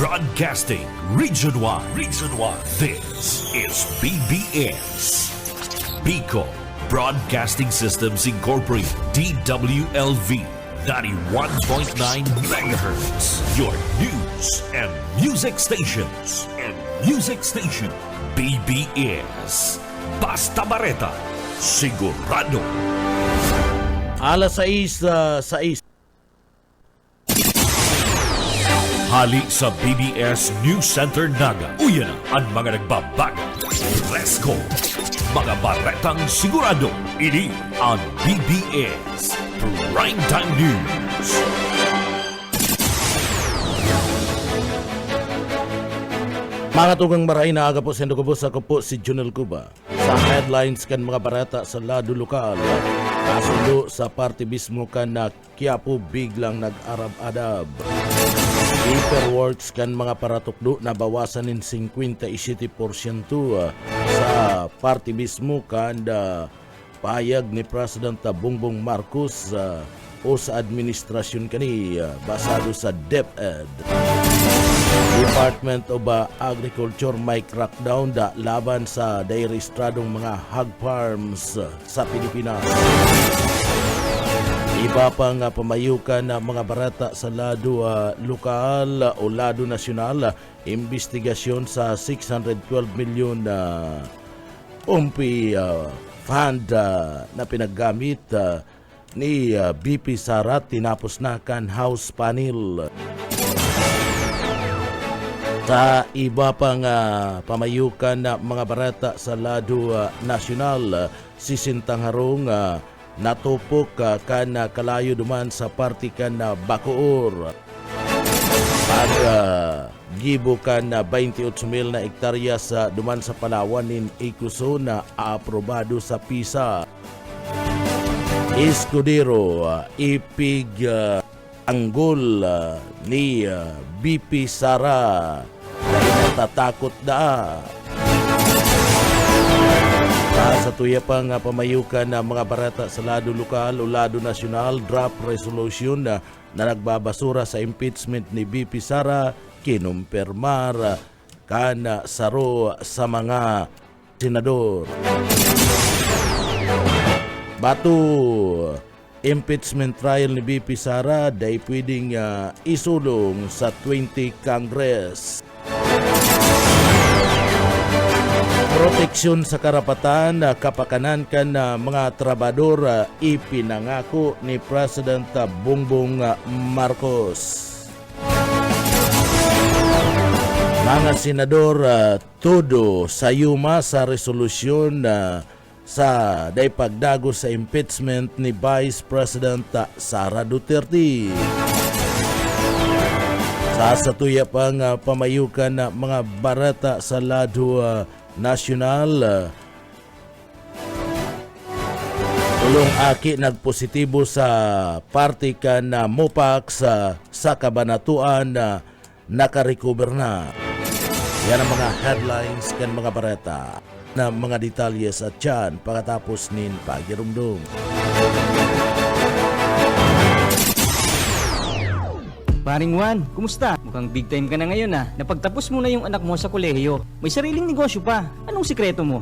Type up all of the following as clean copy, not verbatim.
Broadcasting Region 1. This is BBS. Bicol Broadcasting Systems Incorporated. DWLV 91.9 megahertz. Your news and music stations. BBS. Basta Bareta. Sigurado. Alas 6. Hali sa BBS News Center Naga. Uyan ang mga nagbabago. Let's go! Mga baretang sigurado. Ini ang BBS Primetime News. Mga tugang maray na aga po sa Indogobos, ako po si Junel Cuba. Sa headlines kan mga barata sa lado lokal, kasundo sa party mismo kan na Quiapo biglang nag-arab-adab. Paperworks kan mga paratukdo na bawasan ng 57% sa party mismo kan payag ni President Bongbong Marcos o sa administrasyon kani basado sa DepEd. Department of Agriculture may crackdown laban sa dairistradong mga hog farms sa Pilipinas. Iba pang pamayukan na mga barata sa lado lokal o lado nasyonal, investigasyon sa 612 milyon umpi fund na pinaggamit ni BP Sara tinapos na kan House panel. Sa iba pang pamayukan na mga barata sa lado nasyonal, si Sintang Harong natupok kan kalayo duman sa party kan Bacoor. Pag gibo kan 28,000 na hektarya sa duman sa Palawan nin Ikuso na aprobado sa PISA. Escudero ipig anggol ni BP Sara dahil natatakot na. Sa tuya pang pamayukan na mga barata sa lado lokal o lado nasyonal, draft resolution na nagbabasura sa impeachment ni BP Sara kinumpirmar kan saro sa mga senador. Batu impeachment trial ni BP Sara day pwedeng isulong sa 20 Congress. Proteksyon sa karapatan kapakanan kan mga trabador ipinangako ni President Bongbong Marcos. Mga senador todo sayuma sa resolusyon sa daipagdago sa impeachment ni Vice President Sara Duterte. Sa satuya pang pamayukan na mga barata sa lado nasyonal, tulong aki nagpositibo sa party kan Mopac sa kabanatuan na nakarecover na. Yan ang mga headlines kan mga barata na mga detalyes at dyan pagkatapos nin pagirumdum. Paring Juan, kumusta? Mukhang big time ka na ngayon Napagtapos mo na yung anak mo sa kolehiyo. May sariling negosyo pa. Anong sikreto mo?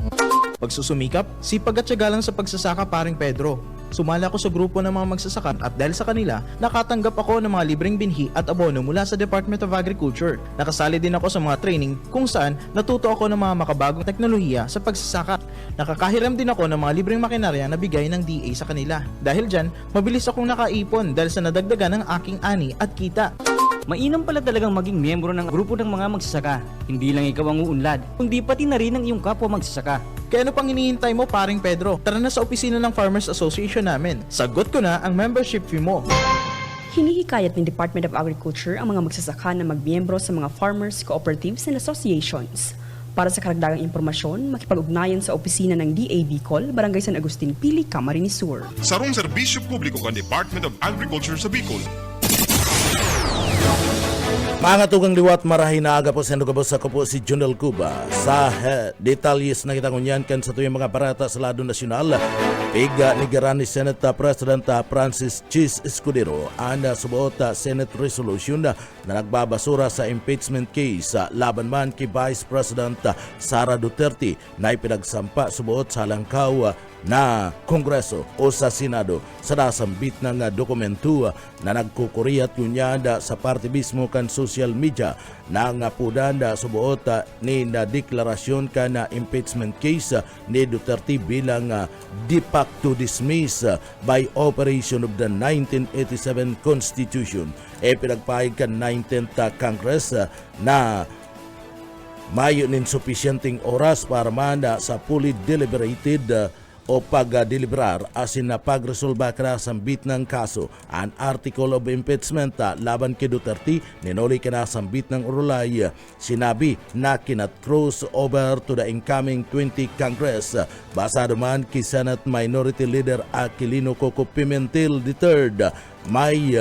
Pagsusumikap, sipag at tiyaga lang sa pagsasaka, paring Pedro. Sumali ako sa grupo ng mga magsasaka at dahil sa kanila, nakatanggap ako ng mga libreng binhi at abono mula sa Department of Agriculture. Nakasali din ako sa mga training kung saan natuto ako ng mga makabagong teknolohiya sa pagsasaka. Nakakahiram din ako ng mga libreng makinarya na bigay ng DA sa kanila. Dahil dyan, mabilis akong nakaipon dahil sa nadagdagan ng aking ani at kita. Mainam pala talagang maging miyembro ng grupo ng mga magsasaka. Hindi lang ikaw ang uunlad, kundi pati na rin ang iyong kapwa magsasaka. Kaya ano pang hinihintay mo, paring Pedro? Tara na sa opisina ng Farmers Association namin. Sagot ko na ang membership fee mo. Hinihikayat ng Department of Agriculture ang mga magsasaka na magmiyembro sa mga farmers, cooperatives and associations. Para sa karagdagang impormasyon, makipag-ugnayan sa opisina ng DA Bicol, Barangay San Agustin Pili, Camarines Sur. Sarong serbisyo publiko ng Department of Agriculture sa Bicol. Mga tugang liwat marahin na aga po sa Nugabos ako po si Junel Cuba. Sa detalyes na kita ngunyan kan sa tuyong mga parata sa lado nasyonal. Piga ni Garani Senate President Francis Chis Escudero ang subuot Senate resolution na nagbabasura sa impeachment case laban man kay Vice President Sara Duterte na ipinagsampa subuot sa langkaw na Kongreso o sa Senado sa nasambit ng dokumento na nagkukuriyat kunyada sa parte mismo kan social media na ngapudan subuot ni na deklarasyon ka na impeachment case ni Duterte bilang de facto dismiss by operation of the 1987 Constitution. Pinagpahig kan 19th Congress na mayo nin sufficienting oras para manda sa fully deliberated o pag-deliberar asin na pagresolba ka sambit ng kaso. An article of impeachment laban kay Duterte ninuli ka sambit ng urulay sinabi na kinat cross over to the incoming 20 Congress. Basado man kay Senate Minority Leader Aquilino Coco Pimentel III may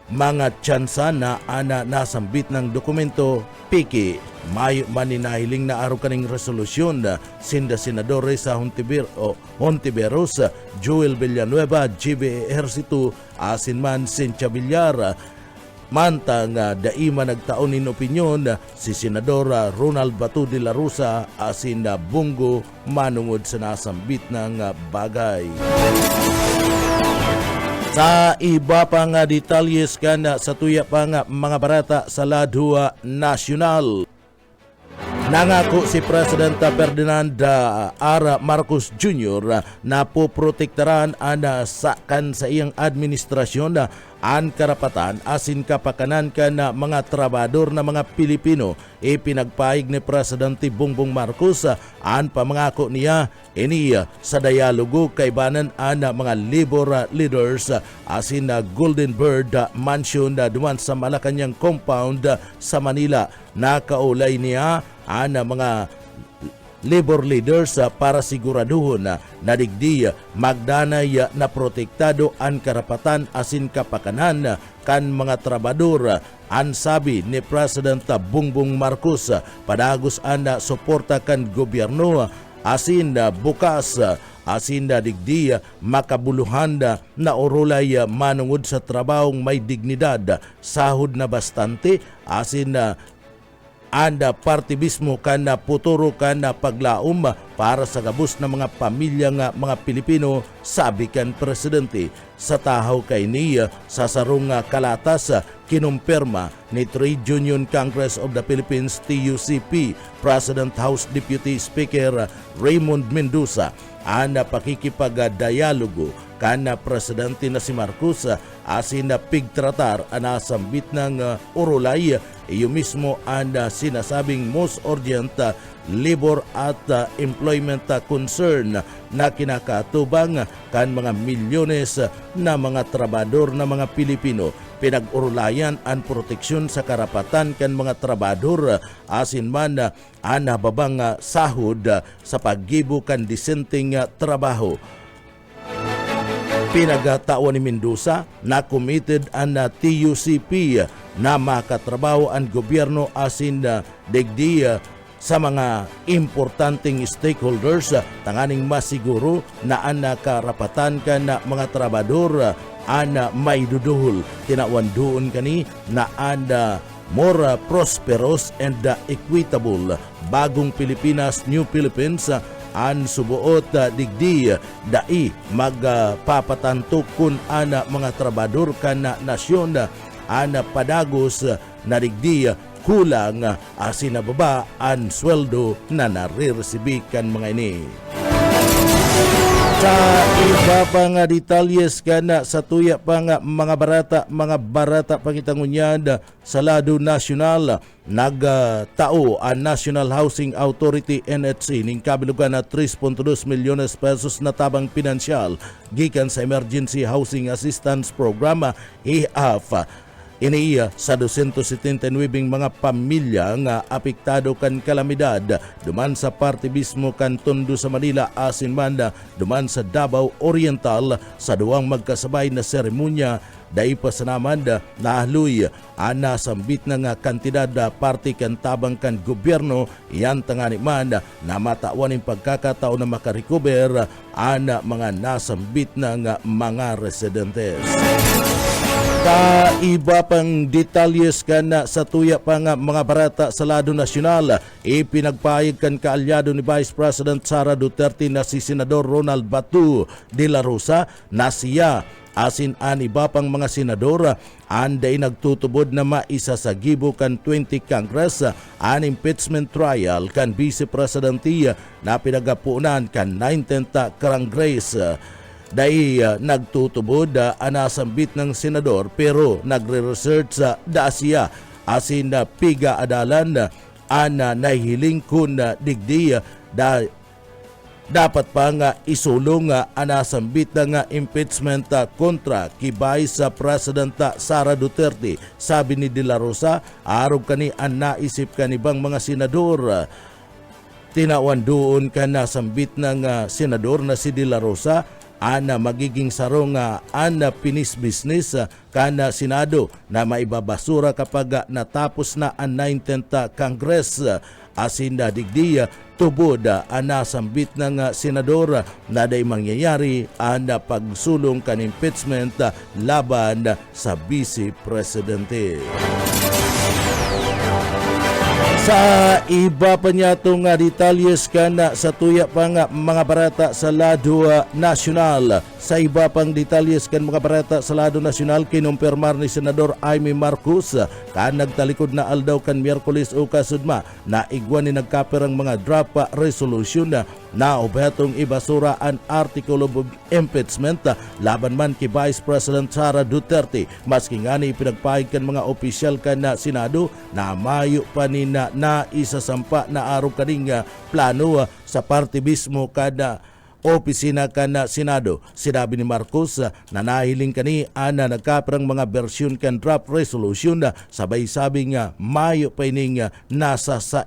mga tsansa na nasambit ng dokumento piki may maninahiling na araw kaning resolusyon sinda senadores sa Hontiveros, Joel Villanueva, GB Ejercito, asin man Cynthia Villar. Mantang daima nagtaon in opinyon si Senador Ronald Batu de la Rosa asin Bungo manungod sa nasambit ng bagay. Sa iba pang detalyes kan sa tuya pang mga barata sa lado nasyonal. Nangako si President Ferdinand R. Marcos Jr. na poprotektaran sa iyang administrasyon ang karapatan asin kapakanan ka na mga trabador na mga Pilipino. Pinagpaig ni Presidente Bongbong Marcos ang pamangako niya sa dialogo kay banan mga labor leaders asin Golden Bird Mansion duman sa Malacanang compound sa Manila. Nakaulay niya mga labor leaders para siguraduhon na digdi magdanay na protektado ang karapatan asin kapakanan kan mga trabador. Ang sabi ni President Bongbong Marcos padagos suporta kan gobyerno asin bukas asin digdi makabuluhan na orulay manungod sa trabahong may dignidad, sahod na bastante asin anda partibismo kan na puturo kan na paglaom para sa gabos na mga pamilya nga mga Pilipino, sabi kan Presidente. Sa tahaw kay niya sa sarong kalatas kinumpirma ni Trade Union Congress of the Philippines TUCP President House Deputy Speaker Raymond Mendoza ang pakikipag-dialogo kan Presidente na si Marcos asin pigtratar anasambit ng urulay iyo mismo ang sinasabing most urgent labor at employment concern na kinakatubang kan mga milyones na mga trabador na mga Pilipino. Pinag-urulayan ang proteksyon sa karapatan kan mga trabador asin man ang babang sahod sa paggibo kan disenteng trabaho. Pinagtawan ni Mendoza na committed ang TUCP na makatrabaho ang gobyerno asin digdi sa mga importanteng stakeholders tanganing masiguro na ang karapatan ka na mga trabador may duduhol. Tinawan doon kani na ang more prosperous and equitable bagong Pilipinas, New Philippines an subuot digdi dai magpapatanto kun ana mga trabador kana nasyon ana padagos na digdi kulang asin na baba ang sweldo na nariresibi kan mga ini. Sa iba pang detalyes kana sa tuya pang mga barata pangitangunyad sa lado nasyonal, nagtao ang National Housing Authority NHC ning kabilugan na 3.2 milyones pesos na tabang pinansyal gikan sa Emergency Housing Assistance Program EHAF. Iniiya sa 279 mga pamilya nga apektado kan kalamidad duman sa parte mismo kan Tondo sa Manila asin man duman sa Davao Oriental sa duwang magkasabay na seremonya dai pa sa naman nahluy ana sambit na nga kantidad parte kan tabang kan gobyerno iyan tangani man na matawan yung pagkakataon na makarecover ana mga nasambit na nga mga residentes. Iba pang detalyes kan sa tuya pa nga mga barata sa lado nasyonal, ipinagpahayag kan kaalyado ni Vice President Sara Duterte na si Senador Ronald Batu de la Rosa na siya asin iba pang mga senador anday nagtutubod na maisa sa gibo kan 20 Congress an impeachment trial kan Vice Presidente na pinagapunan kan 19th Congress. Dai nagtutubod anasambit ng senador pero nagre-research sa Dasia asin na piga adalan ana nahihiling kun digdi dapat pa nga isulong anasambit nga impeachment kontra kibay sa President Sara Duterte. Sabi ni De La Rosa, arog kani ang naisip kanibang mga senador. Tinawan doon ka na sambit ng senador na si De La Rosa ana magiging sarong ana pinis business kana Senado na maibabasura kapag natapos na ang 19th Congress asin na digdi tubod ana sambit ng senador na day mangyayari ana pagsulong kan impeachment laban sa Vice Presidente. Sa iba pa niya itong detalyes kan sa tuya pang mga barata sa lado nasyonal. Sa iba pang detalyes kan mga barata sa lado nasyonal, kinumpirmar ni Senador Amy Marcos kan nagtalikod na aldaw kan Miyerkules o kasudma na igwan ni nagkapirang mga draft resolution na objetong ibasura ang article of impeachment laban man kay Vice President Sara Duterte. Maski nga ni pinagpahig kan mga opisyal kan na Senado na mayo pa ni na isasampa na araw kaning plano sa parte mismo kada opisina kan Senado. Sinabi ni Marcos na nahiling kani ana nagkaprang mga bersyon kan draft resolution sabay sabi nga mayo pa ining nasa sa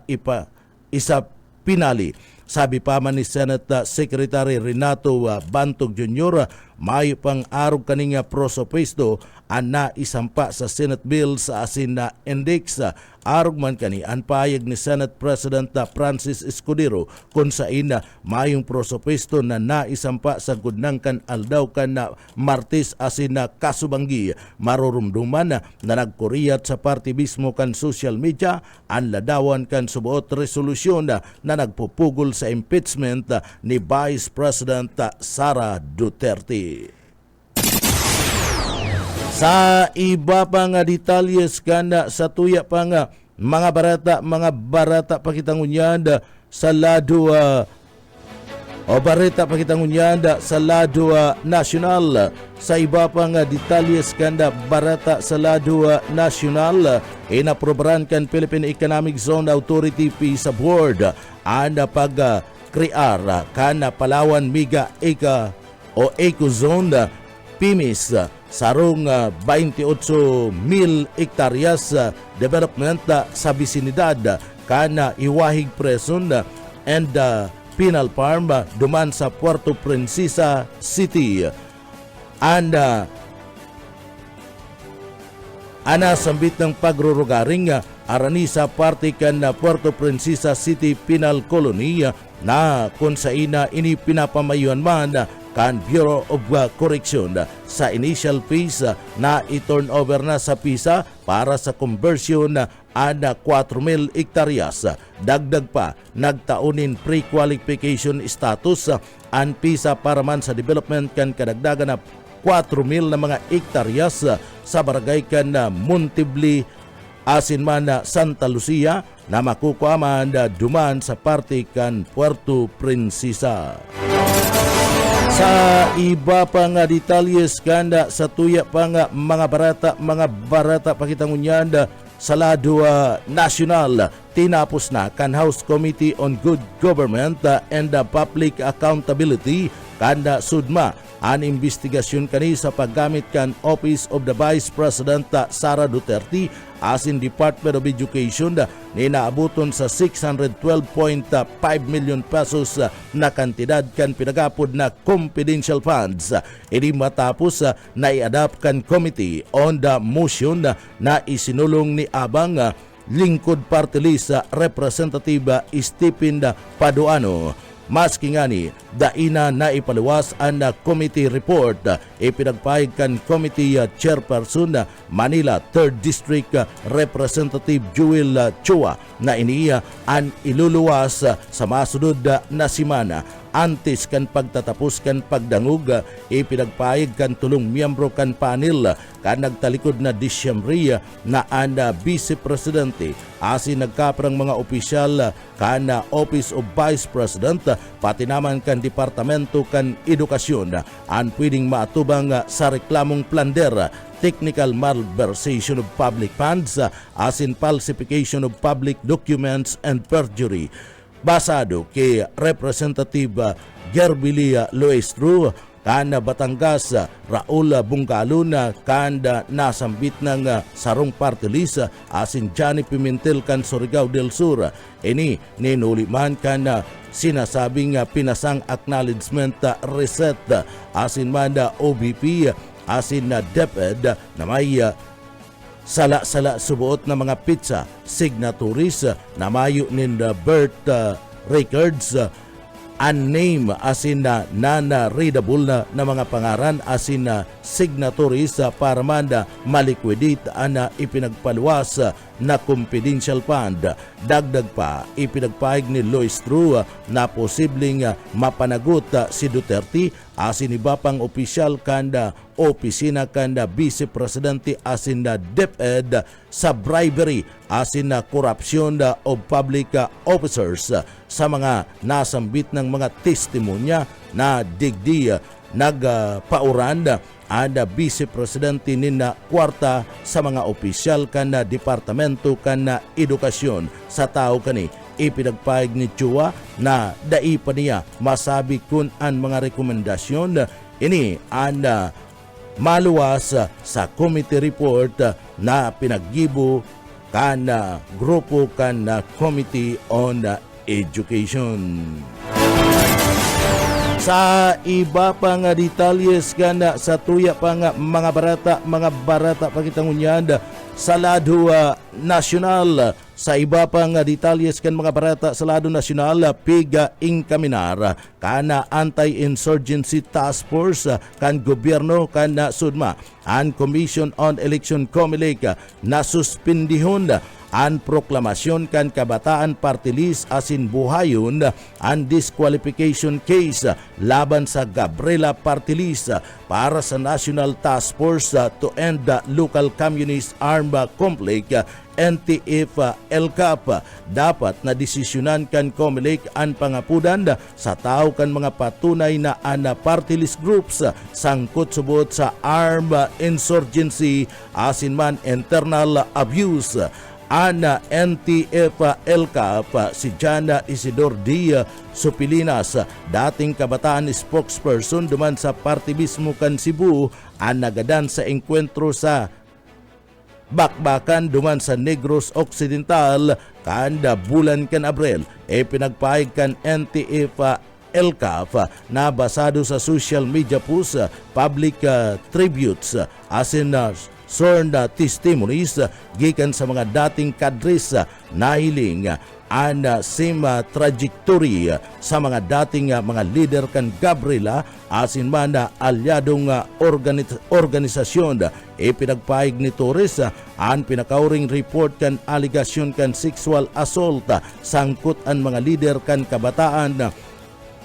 isa pinali. Sabi pa man ni Senate Secretary Renato Bantog Jr., mayo pang araw kaning prosopesto ang naisampa sa Senate bill sa asin na index. Arog man kani ang payag ni Senate President Francis Escudero kung sain na mayong prosopesto na naisampa sa gudnang kan aldaw kan na Martes asin na kasubanggi. Marurumduman na nagkuriyat sa party mismo kan social media ang ladawan kan subuot resolusyon na nagpupugol sa impeachment ni Vice President Sara Duterte. Sa iba pa nga detalyes kan sa tuya pa nga mga barata pakitangunyan sa lado pakitangunyan sa lado nasyonal. Sa iba pa nga detalyes kan barata sa lado nasyonal, inaprobaran kan Philippine Economic Zone Authority PISA Board ang pag-krear kan Palawan Mega Eco Zone PIMIS sarong 28,000 hektaryas development sa bisinidad kana iwahig preson and penal farm duman sa Puerto Princesa City. Ana sambit ng pagrurugaring arani sa parte kan Puerto Princesa City Penal Colony na kung sa ina ini pinapamayuan man kan Bureau of Correction sa initial phase na i-turn over na sa PISA para sa conversion na 4,000 hektaryas. Dagdag pa, nagtaunin pre-qualification status ang PISA para man sa development kan kadagdagan na 4,000 na mga hektaryas sa barangay kan Montebli asin man na Santa Lucia na makukuha man duman sa parte kan Puerto Princesa. Sa iba pa nga detalyes kanda sa tuya pa nga mga barata pakitangunyan sa lado nasyonal, tinapos na kan House Committee on Good Government and Public Accountability kanda sudma an investigasyon kani sa paggamit kan Office of the Vice President Sara Duterte asin Department of Education ni naabuton sa 612.5 million pesos na kantidad kan pinagapod na confidential funds. Ini matapos na i-adapt kan Committee on the Motion na isinulong ni Abang Lingkod Party List Representative Stephen Paduano. Maski ngani, daina na ipaluwas ang committee report. Ipinagpahig kan committee chairperson Manila 3rd District Representative Jewel Chua na iniya ang iluluwas sa masunod na simana. Antes kan pagtatapos kan pagdangog, ipinagpahig kan tulong miyembro kan panel kan nagtalikod na Disyembre na ang Vice Presidente asin nagkaprang mga opisyal kan Office of Vice President pati naman kan Departamento kan Edukasyon ang pwedeng maatubang sa reklamong plunder, technical malversation of public funds asin falsification of public documents and perjury. Basado kay Representative Gerbilia Loestro kan Batangas Raul Bungkalon kan nasambit ng sarong party list asin Johnny Pimentel kan Surigao del Sur. Ini ninuliman kan sinasabing pinasang acknowledgement reset asin man OBP asin DepEd na may sala-sala subuot na mga pizza signatories na mayo nin birth records unnamed asin na non-readable na mga pangaran asin na signatories para man maliquidate ang ipinagpaluwas na confidential fund. Dagdag pa, ipinagpahig ni Lois True na posibleng mapanagot si Duterte asin iba pang opisyal kanda opisina kanda Vice Presidente asin na DepEd sa bribery asin na korupsyon of public officers sa mga nasambit ng mga testimonya na digdi nagpauran ang Vice Presidente nina kwarta sa mga opisyal kan Departamento kan Edukasyon sa tao kani. Ipinagpahig ni Chua na dai pa niya masabi kung ang mga rekomendasyon ini ang maluwas sa committee report na pinaggibo kan grupo kan Committee on Education. Sa iba pang detalyes kan sa tuya pang mga barata pakitangunyan sa lado nasyonal. Sa iba pang detalyes kan mga barata sa lado nasyonal, piga inkaminar kana anti-insurgency task force kan gobyerno kan Sudma ang Commission on Election COMELEC na suspendihon ang proklamasyon kan Kabataan Party List asin buhayon ang disqualification case laban sa Gabriela Party List para sa National Task Force to End the Local Communist Armed Conflict NTF-ELCAP. Dapat na desisyonan kan COMELEC ang pangapudan sa tao kan mga patunay na party list groups sangkot subot sa armed insurgency asin man internal abuse. Ana NTF-ELCAP si Jana Isidor D. Supilinas, dating kabataan spokesperson duman sa party mismo kan Cebu, ang nagadan sa enkwentro sa bakbakan duman sa Negros Occidental kanda bulan kan Abril. Pinagpahig kan NTF-ELCAP na basado sa social media posts, public tributes asin sworn testimonies gikan sa mga dating kadres nahiling ang same trajectory sa mga dating mga leader kan Gabriela asin man alyadong organisasyon. Pinagpahig ni Torres ang pinakauring report kan aligasyon kan sexual assault sangkot ang mga leader kan kabataan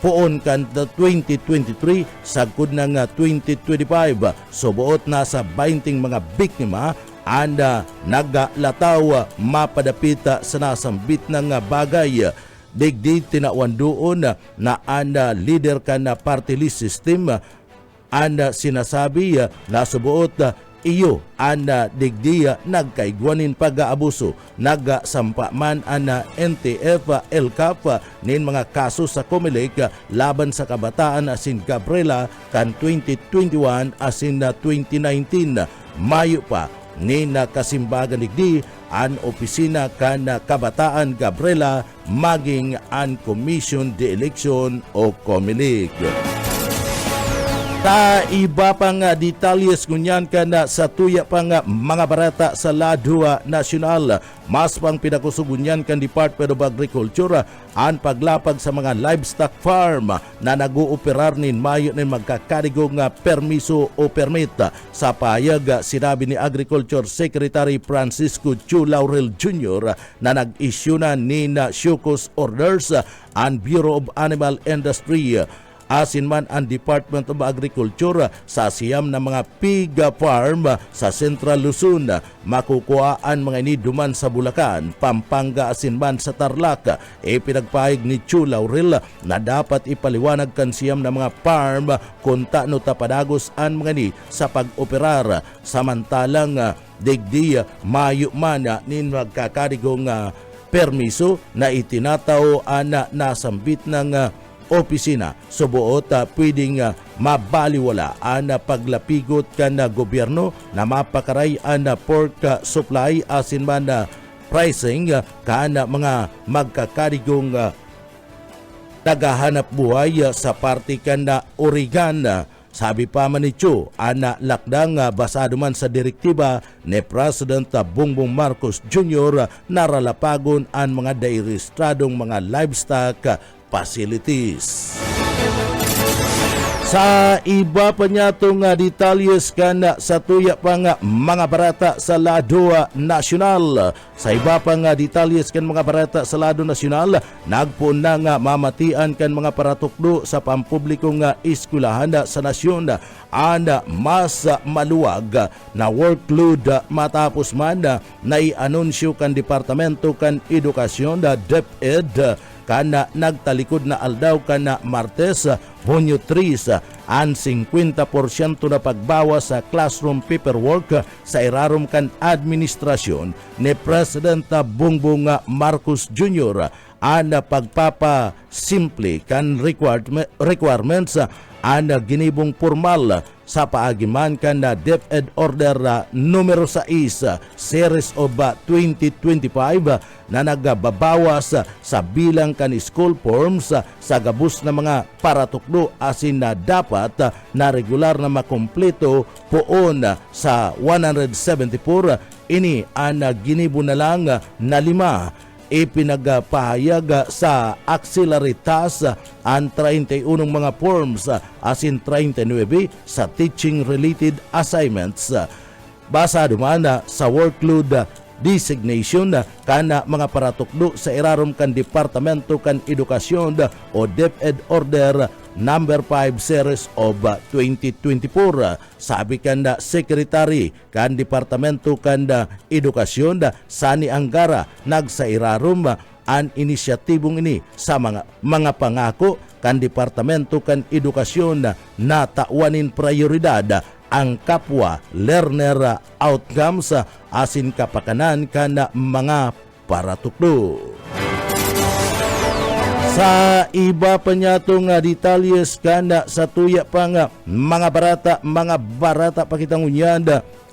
poon kan 2023 sagkod ng 2025. Subuot na sa 20 mga biktima anda nagalataw mapadapita sa nasambit ng bagay. Digdi tinawan doon na anda leader kan party list system anda sinasabi na subuot iyo ana digdiya nagkaigwanin pag-aabuso nagasampa man ana NTF LCAP nin mga kaso sa Comelec laban sa kabataan asin Gabriela kan 2021 asin na 2019 Mayo pa ni nakasimbagan digdi an opisina kan kabataan Gabriela maging an Commission de Election o Comelec. Ta iba pang detalyes ngunyan kana sa tuya pang mga barata sa Ladua Nacional. Mas pang pinakusugunyan kan Department of Agriculture ang paglapag sa mga livestock farm na nag-ooperar nin Mayo nin magkakarigong permiso o permit. Sa payag sinabi ni Agriculture Secretary Francisco Chu Laurel Jr. na nag-issue na ni Shukos Orders ang Bureau of Animal Industry asin man ang Department of Agriculture sa siyam na mga pig farm sa Central Luzon makukuhaan mga iniduman sa Bulacan, Pampanga asin man sa Tarlac. Pinagpahig ni Chu Laurel na dapat ipaliwanag kan siyam na mga farm kung taano tapadagos ang mga ni sa pag-operar samantalang digdi Mayo man nin magkakarigong permiso na itinataw na nasambit ng opisina. Subuot pwedeng mabaliwala ang paglapigot kan gobyerno na mapakaray ang pork supply asin man pricing kan mga magkakarigong tagahanap buhay sa parte kan Origan. Sabi pa man ni Chu, ana lakdang basado man sa direktiba ni President Bongbong Marcos Jr. naralapagon ang mga dairestradong mga livestock facilities. Sa iba pa niya itong detalyes kan sa tuya pang mga barata sa Ladua Nacional. Sa iba pang detalyes kan mga barata sa Ladua Nacional, nagpuon na nga mamatian kan mga paratukdo sa pampublikong eskulahan sa nasyon ang mas maluwag na workload matapos man na i-anunsyo kan Departamento kan Edukasyon DepEd kana nagtalikod na aldaw kana Martes, Hunyo 3 ang 50% na pagbawas sa classroom paperwork sa irarom kan administrasyon ni President Bongbong Marcos Jr. ang pagpapasimple kan requirements ang ginibong formal sa paagiman kan DepEd Order numero 6 Series of 2025 na nagbabawas sa bilang kan school forms sa gabus na mga paratukdo asin na dapat na regular na makumpleto poon sa 174 ini ang ginibo na lang na 5 ipinagpahayag sa auxiliary task ang 31 mga forms asin 39 sa teaching related assignments. Basado man sa workload designation kana mga paratukdo sa irarom kan Departamento kan Edukasyon o DepEd Order number 5 series of 2024. Sabi kan Secretary kan Departamento kan Edukasyon Sani Angara nagsairarom ang inisyatibong ini sa mga pangako kan Departamento kan Edukasyon na tauanin prioridad ang kapwa learner outcomes asin kapakanan kan mga paratukdo. Sa iba pa niya itong detalyes kan sa tuya pang mga barata pakitang unyan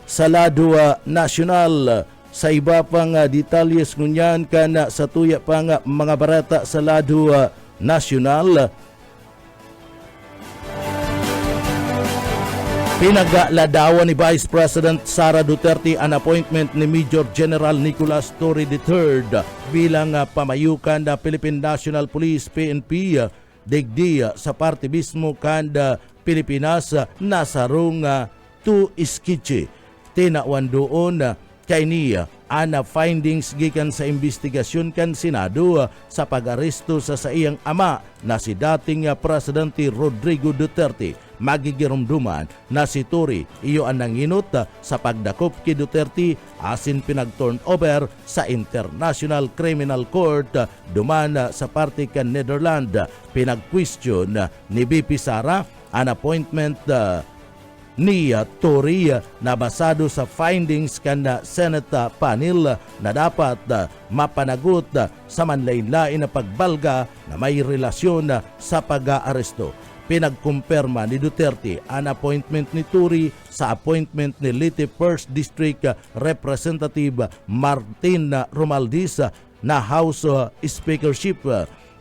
sa Ladua Nacional. Sa iba pang detalyes ngunyan kan sa tuya pang mga barata sa Ladua Nacional, pinagladawan ni Vice President Sara Duterte ang appointment ni Major General Nicolas Torre III bilang pamayukan na Philippine National Police PNP digdi sa parte mismo kan Pilipinas nasarong tu iskiche. Tinawan doon kay niya ana findings gikan sa investigasyon kan Senado sa pag-aresto sa iyang ama na si dating Presidente Rodrigo Duterte. Magigirumduman na si Torre iyo ang nanginot sa pagdakop kay Duterte asin pinag-turn over sa International Criminal Court duman sa parte kan Netherlands. Pinag-question ni BP Sara ang appointment ni Tory na basado sa findings kan Senate panel na dapat mapanagot sa manlain-lain na pagbalga na may relasyon sa pag-aaresto. Pinagkumpirma ni Duterte ang appointment ni Tory sa appointment ni Leyte 1st District Representative Martin Romualdez na House Speakership.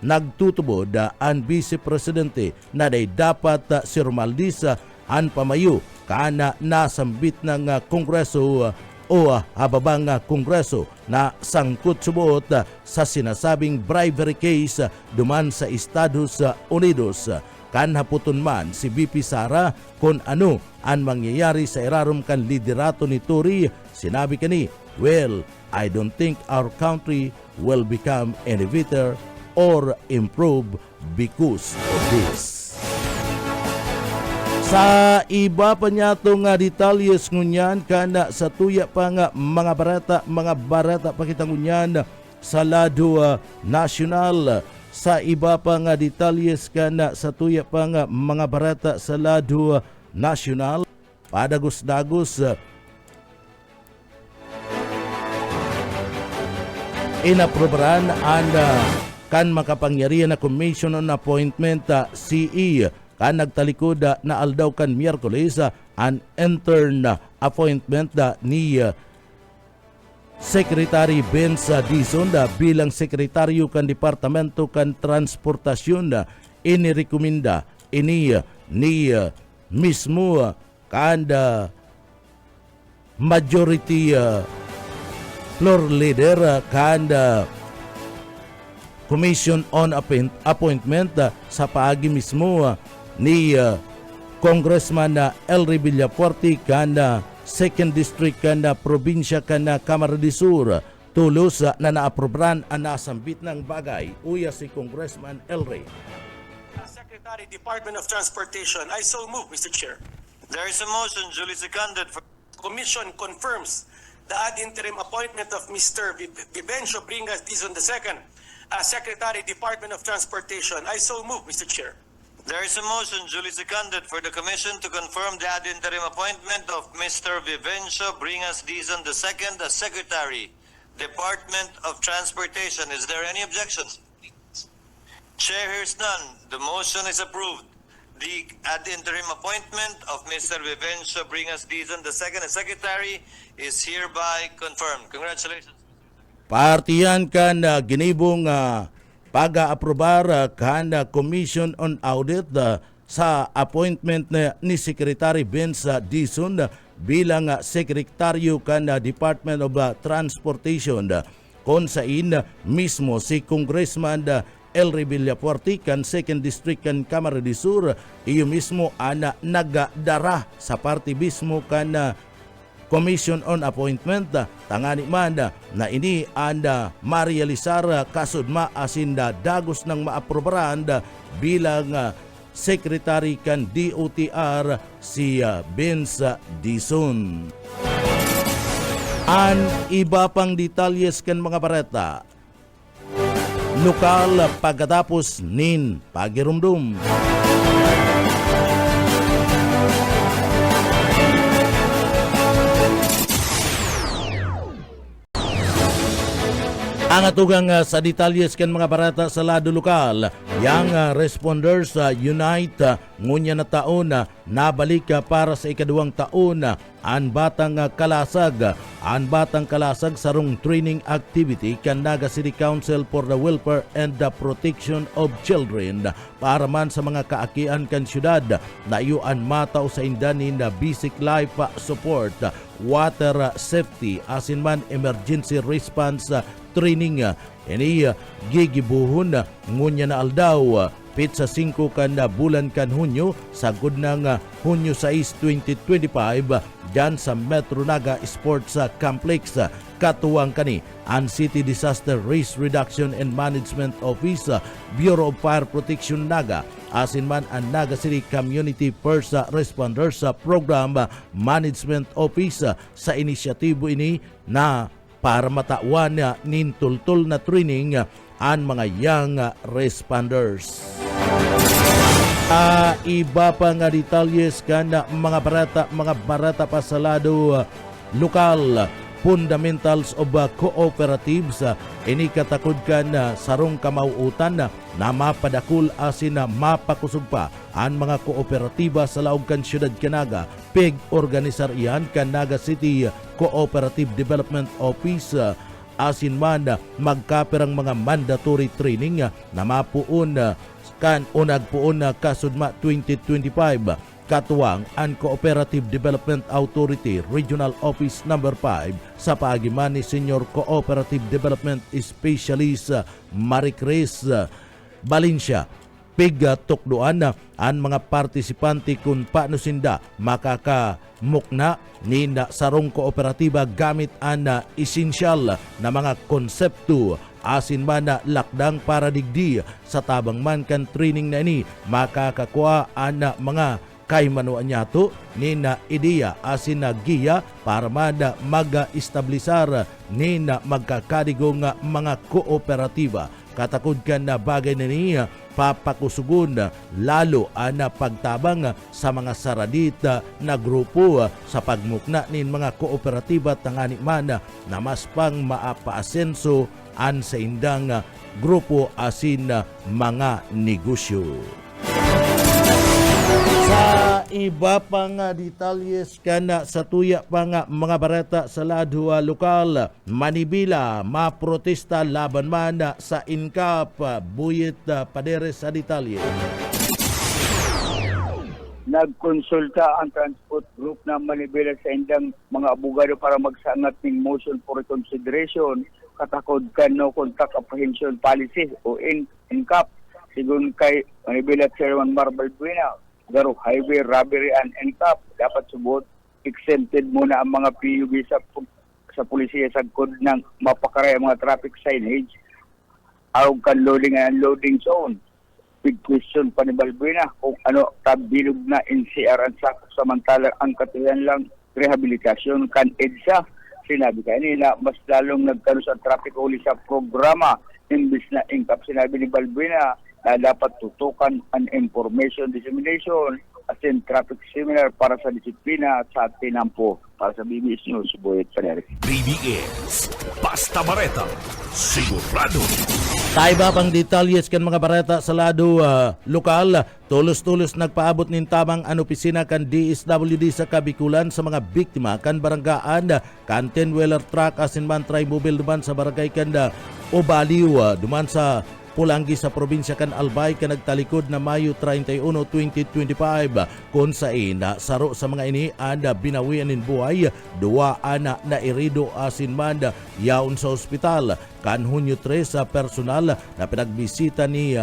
Nagtutubod ang Vice Presidente na dapat si Romualdez ang pamayo kana nasambit ng Kongreso o hababang Kongreso na sangkot subuot sa sinasabing bribery case duman sa Estados Unidos. Kanhaputon man si VP Sara kung ano ang mangyayari sa irarom kan liderato ni Tory, sinabi kani, "Well, I don't think our country will become any better or improve because of this." Sa iba pa niya itong detalyes ngunyan kana sa tuya pa nga mga barata pakita ngunyan sa lado nasyonal. Sa iba pa nga detalyes kana sa tuya pa nga mga barata sa lado nasyonal, padagos-dagos inaprobaran ang kan makapangyarihan na Commission on Appointment CE kan nagtalikod na aldaw kan Miyerkules an intern appointment ni Secretary Benz Dizon bilang sekretaryo kan Departamento kan Transportasyon. Inirekomenda ini ni mismo kan majority floor leader kan Commission on Appointment sa paagi mismo ni Congressman Elry Villafuerte kan 2nd District kan probinsya kan Camarines Sur. Tulos na naaprobaran ang nasambit ng bagay. Uya si Congressman Elry. Secretary, Department of Transportation, I so move, Mr. Chair. There is a motion duly seconded for Commission confirms the ad interim appointment of Mr. Vivencio Bringas Dizon II as Secretary, Department of Transportation. I so move, Mr. Chair. There is a motion duly seconded for the Commission to confirm the ad interim appointment of Mr. Vivencio Bringas Dizon II as Secretary, Department of Transportation. Is there any objections? Chair hears none. The motion is approved. The ad interim appointment of Mr. Vivencio Bringas Dizon II as Secretary is hereby confirmed. Congratulations. Partiyan kan ginibong pag-aprobar kan Commission on Audit sa appointment ni Secretary Benz Dizon bilang sekretaryo kan Department of Transportation. Kung saan mismo si Congressman Elry Villafuerte kan 2nd District kan Camarines Sur, iyo mismo ana nagdara sa party mismo kan Commission on Appointment. Tangani man na ini anda marealisar kasudma asinda dagos ng maaprobaran bilang Secretary kan DOTR si Benz Dizon. An iba pang detalyes kan mga bareta lokal pagkatapos nin pagirumdum. Ang atugang sa detalyes kan mga barata sa lado lokal, yang responders unite ngunya na taon nabalik para sa ikaduwang taon ang batang kalasag sarong training activity kan Naga City Council for the Welfare and the Protection of Children para man sa mga kaakian kan syudad na iyuan mataw sa indanin na basic life support, water safety asin man emergency response training. Ini gigibuhon ngunya na aldaw pitsa 5 kan bulan kan Hunyo sagod ng Hunyo 6, 2025 dyan sa Metro Naga Sports Complex. Katuwang kani ang City Disaster Risk Reduction and Management Office, Bureau of Fire Protection Naga, asin man ang Naga City Community First Responders Program Management Office sa inisyatibo ini na para matawan nintultol na training ang mga young responders. Iba pa nga detalyes kana mga barata pa sa lado lokal fundamentals of cooperatives ini katakod kan sarong kamauutan na mapadakul asin na mapakusog pa ang mga kooperatiba sa laog kan syudad Canaga pig organisar iyan Canaga City Cooperative Development Office asin man magkaperang mga mandatory training na mapuon kan unagpuon na kasudma 2025 katuwang ang Cooperative Development Authority Regional Office No. 5 sa paagiman ni Senior Cooperative Development Specialist Maricris Valencia. Tukduan na ang mga partisipante kung paano sinda makakamukna ni sarong kooperatiba gamit ang esensyal na mga konsepto asin man na lakdang para digdi sa tabang man kan training na ini makakakuha ang mga kay manuan yato ni na ideya asin na giya para man mag-establisar ni na magkakadigong mga kooperatiba. Katakod kan na bagay na niya papakusugon lalo ang pagtabang sa mga saradit na grupo sa pagmukna nin mga kooperatiba tangani man na mas pang maapaasenso an sa indang grupo asin mga negosyo. Sa iba pang detalyes kana sa tuya pang mga barata sa lado lokal, Manibila maprotesta laban man sa incap buyit padere sa detalye. Nagkonsulta ang transport group ng Manibela sa indang mga abogado para magsangat ng motion for reconsideration katakod kan no contact apprehension policy o incap sigun kay Manibela Chairman Marbal Buena. Garo highway robbery and incap dapat subot exempted muna ang mga PUB sa pulisya sa kod ng mapakaray mga traffic signage arog kan loading and unloading zone. Big question pa ni Balbuena kung ano tabilog na NCR ang sakop samantalang ang katuyan lang rehabilitasyon kan EDSA. Sinabi kanina mas lalong nagkaroon sa traffic uli sa programa imbis na incap. Sinabi ni Balbuena na dapat tutukan ang information dissemination as in traffic seminar para sa disiplina at sa tinampo. Para sa BBS News, Boyet Paneres. BBS, Basta Bareta, sigurado. Tayo ba pang detalyes kan mga barata sa lado lokal, tulos-tulos nagpaabot nin tamang ang opisina kan DSWD sa Kabikulan sa mga biktima kan baranggaan kan 10-wheeler truck asin man tri-mobile duman sa barangay kan Obaliw duman sa Pulanggi sa probinsya kan Albay ka nagtalikod na Mayo 31, 2025 kung saan saro sa mga ini anda binawian in buhay duwa ana na irido asin man yaon sa ospital kan Hunyo 3 sa personal na pinagbisita ni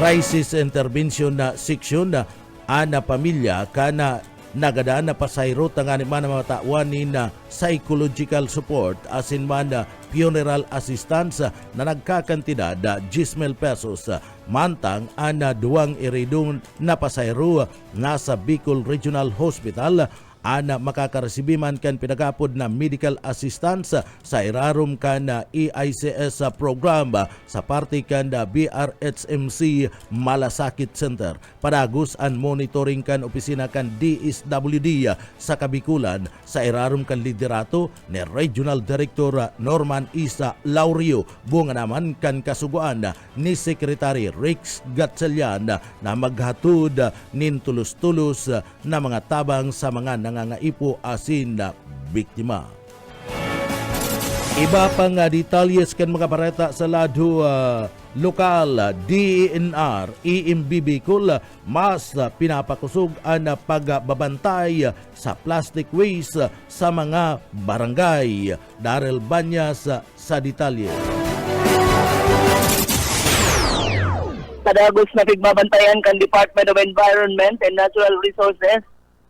Crisis Intervention na Section na ana pamilya kana nagadaan na pasayro tangani man mga tawan ni na psychological support asin man funeral assistance na nagkakantidad 10,000 pesos mantang ana duwang iridong na pasayro nasa Bicol Regional Hospital ana makakaresibi man kan pinagapod na medical assistance sa irarom kan EICS program sa parte kan BRHMC Malasakit Center. Padagos ang monitoring kan opisina kan DSWD sa Kabikulan sa irarom kan liderato ni Regional Director Norman Isa Laurio bunga naman kan kasuguan ni Secretary Rex Gatchalian na maghatod nin tulus-tulus na mga tabang sa mga nangangaipo asin na biktima. Iba pang detalyes kan mga bareta sa lado lokal, DENR, EMB Bicol mas pinapakusog ang pagbabantay sa plastic waste sa mga barangay. Darrell Banyas sa detalye. Kadagos na pigbabantayan kan Department of Environment and Natural Resources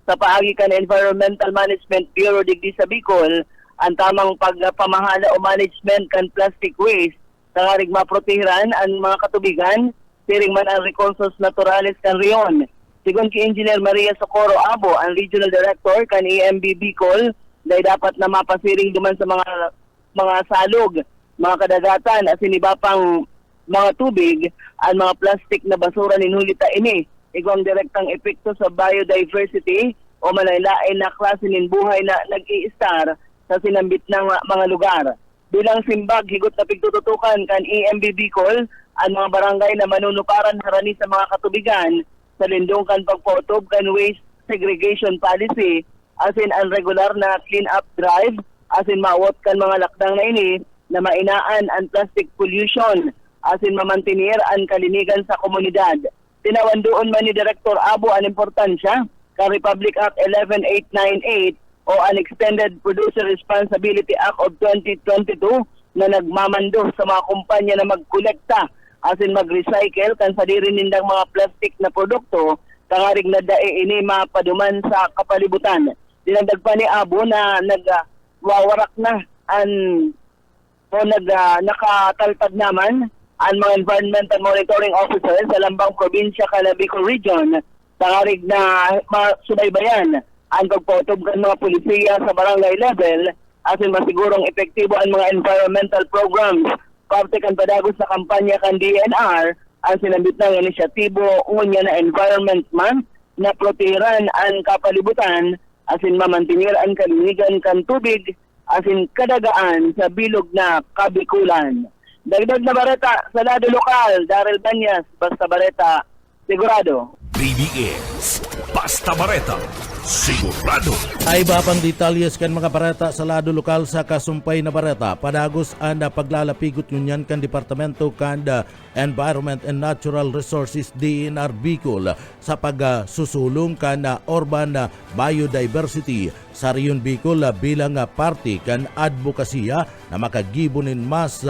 sa paagi kan Environmental Management Bureau digdi sa Bicol ang tamang pagpamahala o management kan plastic waste sa ngarig maprotehiran ang mga katubigan siring man ang recursos naturales kan riyon. Sigon ki Engineer Maria Socorro Abo, ang Regional Director kan EMB Bicol, dahil dapat na mapasiring duman sa mga salog, mga kadagatan at sinibapang mga tubig ang mga plastic na basura ninulita ini. Igwang direktang epekto sa biodiversity o malaylain na klase nin buhay na nag-i-star sa sinambit ng mga lugar. Bilang simbag, higot na pigtututukan kan EMB Bicol ang mga barangay na manunuparan harani sa mga katubigan sa lindong kan pagpotob kan waste segregation policy as in ang regular na clean up drive as in maawat kan mga lakdang na ini na mainaan ang plastic pollution as in mamantinir ang kalinigan sa komunidad. Tinawan doon man ni Director Abo ang importansya ka Republic Act 11898 o an Extended Producer Responsibility Act of 2022 na nagmamando sa mga kumpanya na magkolekta as in mag-recycle kan sa diri nindang mga plastic na produkto kangarig na dae ini mapaduman sa kapalibutan. Dinagdag pa ni Abo na nagwawarak na nakatalpad naman ang mga environmental monitoring officers sa Lambang Probinsya, Bicol Region kangarig na masubaybayan ang pagpotob ng mga pulisiya sa barangay level as in masigurong epektibo ang mga environmental programs. Parte kan padagos sa kampanya kan DNR ang sinambit ng inisyatibo unya na Environment Month na protehiran ang kapalibutan as in mamantinir ang kalinigan kan tubig as in kadagaan sa bilog na Kabikulan. Dagdag na bareta sa lado lokal, Daryl Banyas, Basta Bareta, sigurado. BBS Basta Bareta, sigurado. Ay ba pang detalyes kan mga bareta sa lado lokal sa kasumpay na bareta. Padagos ang paglalapigot ngunyan kan Departamento kan Environment and Natural Resources DNR Bicol sa pagsusulong kan urban biodiversity sa Riyon Bicol bilang parte kan advokasya na makagibonin mas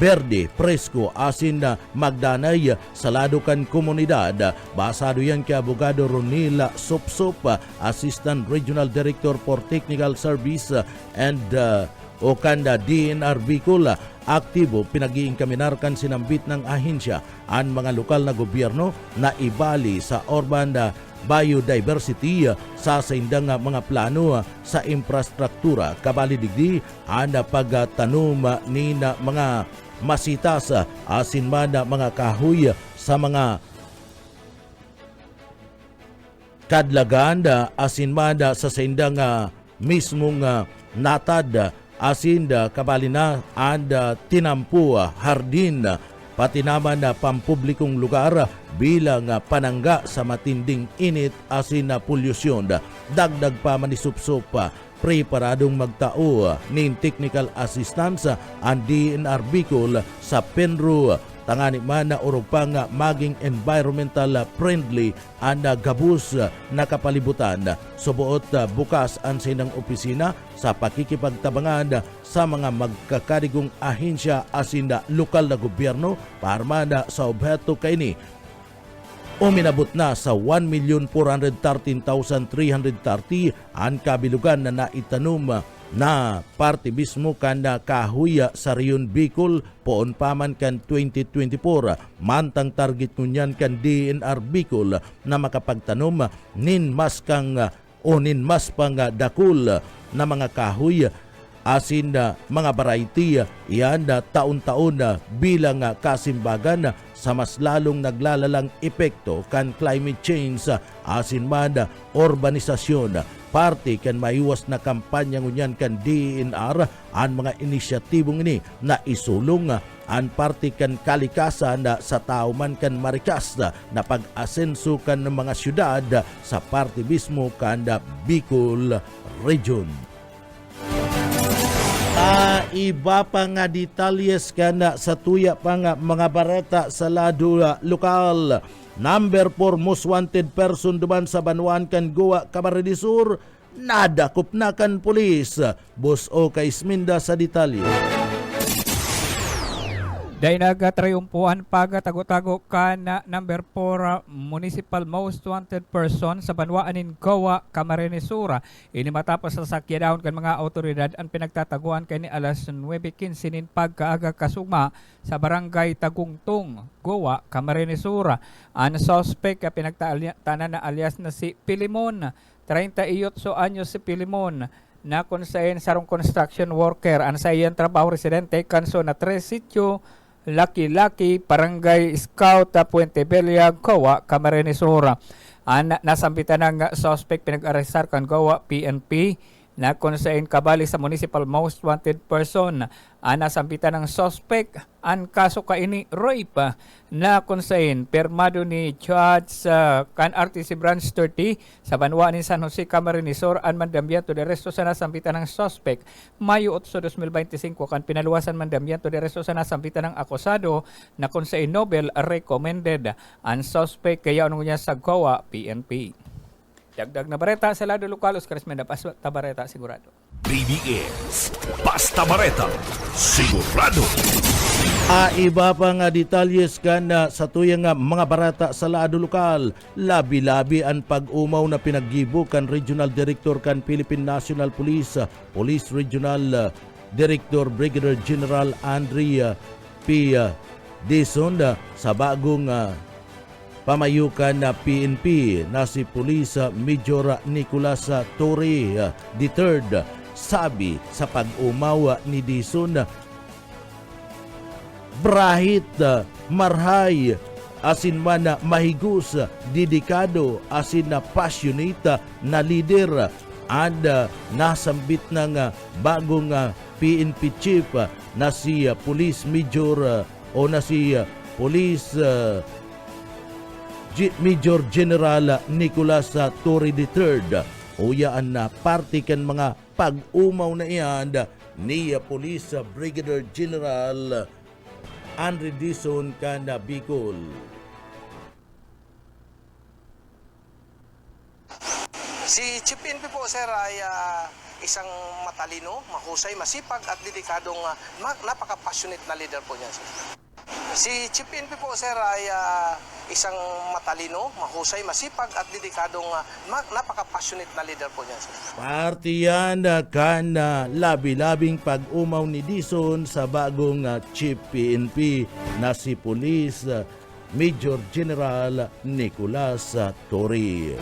berde, presko, asin na magdanay sa lado kan komunidad. Basado yan kay Abogado Ronila Sopsop, Assistant Regional Director for Technical Service and Okanda DNR Bicol. Aktibo pinag-iinkaminarkan sinambit ng ahensya ang mga lokal na gobyerno na ibali sa urban biodiversity sa saindang mga plano sa infrastruktura kabali digdi ang pagtanom ni mga masitas asin man mga kahoy sa mga kadlagan asin man sa saindang mismong natad asin kabali na ang tinampu hardin pati naman na pampublikong lugar bilang panangga sa matinding init asin na polusyon. Dagdag pa man ni Supsup, preparadong magtao ning technical assistance ang DNR Bicol sa Penro. Tangani man na urupang maging environmental friendly ang gabus na kapalibutan. Subuot bukas ang sinang opisina sa pakikipagtabangan sa mga magkakarigong ahensya asin lokal na gobyerno para man sa objeto kaini. Uminabot na sa 1,413,330 ang kabilugan na naitanom na parte mismo kan kahoy sa Riyon Bicol poon paman kan 2024 mantang target ngunyan kan DNR Bicol na makapagtanom nin mas pang dakul na mga kahoy asin mga variety iyan taon-taon bilang kasimbagan sa mas lalong naglalalang epekto kan climate change asin man urbanisasyon. Parte kan maiwas na kampanya ngunyan kan DNR ang mga inisyatibong ini na isulong ang parte kan kalikasan sa tao man kan marikas na pag-asenso kan ng mga syudad sa parte mismo kan Bicol Region. Iba pa nga detalyes kana sa tuya pa nga mga bareta sa lado lokal. Number 4 most wanted person duman sa Banwan kan Goa, Camarines Sur, nadakop na kan pulis. Boss O kay Isminda sa detalye. Dahil nagatriumpuan pagatago-tago ka na number 4 municipal most wanted person sa Banwaanin Goa, Camarines Sur. Ini matapos sa sakyadaon kan mga autoridad ang pinagtataguan kay ni alas 9:15 nin pagkaaga kasugma sa barangay Tagungtong, Goa, Camarines Sur. Ang suspect pinagtanan na alias na si Pilimon, 38 anyos si Pilimon, na kung saan sarong construction worker ang sa iyang trabaho residente kanso na 3 sityo Laki-Laki, Barangay Scout, Puente Bella, Gawa, Camarines Sur. Nasambitan ng suspect pinag-arestar kan Gawa PNP na kung saan kabali sa Municipal Most Wanted Person. Nasambitan ng suspect ang kaso kaini rape na kung saan permado ni Judge kan RTC Branch 30 sa Banwa ni San Jose Camarines Sur ang mandambiento de resto sa nasambitan ng suspect Mayo 8, 2025 kan pinaluwasan mandambiento de resto sa nasambitan ng akusado na kung saan Nobel recommended ang suspect kaya ano niya sa Gawa PNP. Dagdag na bareta sa lado lokal, Oscar Esmenda, Basta Bareta, sigurado. BDS Basta Bareta, sigurado. Iba pa nga detalyes kan sa tuyang nga mga barata sa lado lokal. Labi-labi ang pag-umaw na pinaggibo kan Regional Director kan Philippine National Police, Police Regional Director Brigadier General Andrea P. Dizon sa bagong pamayukan na PNP na si Police Major Nicolas Torre III. Sabi sa pag-umaw ni Dizon, brahit, marhay, asin man na mahigus, dedikado, asin na passionate na leader and nasambit ng bagong PNP chief na si Police Major o na si Police Major General Nicolas Torre III. Uyaan na parte kan mga pag-umaw na iyan ni Police Brigadier General Andre Dizon kan Bicol. Si Chief PNP po, sir, ay isang matalino, mahusay, masipag at dedikadong napaka-passionate na leader po niya, sir. Si Chief PNP po, sir, ay isang matalino, mahusay, masipag at dedikadong napaka-passionate na leader po niya, sir. Partiyan kan labi-labing pag-umaw ni Dizon sa bagong Chief PNP na si Police Major General Nicolas Torre.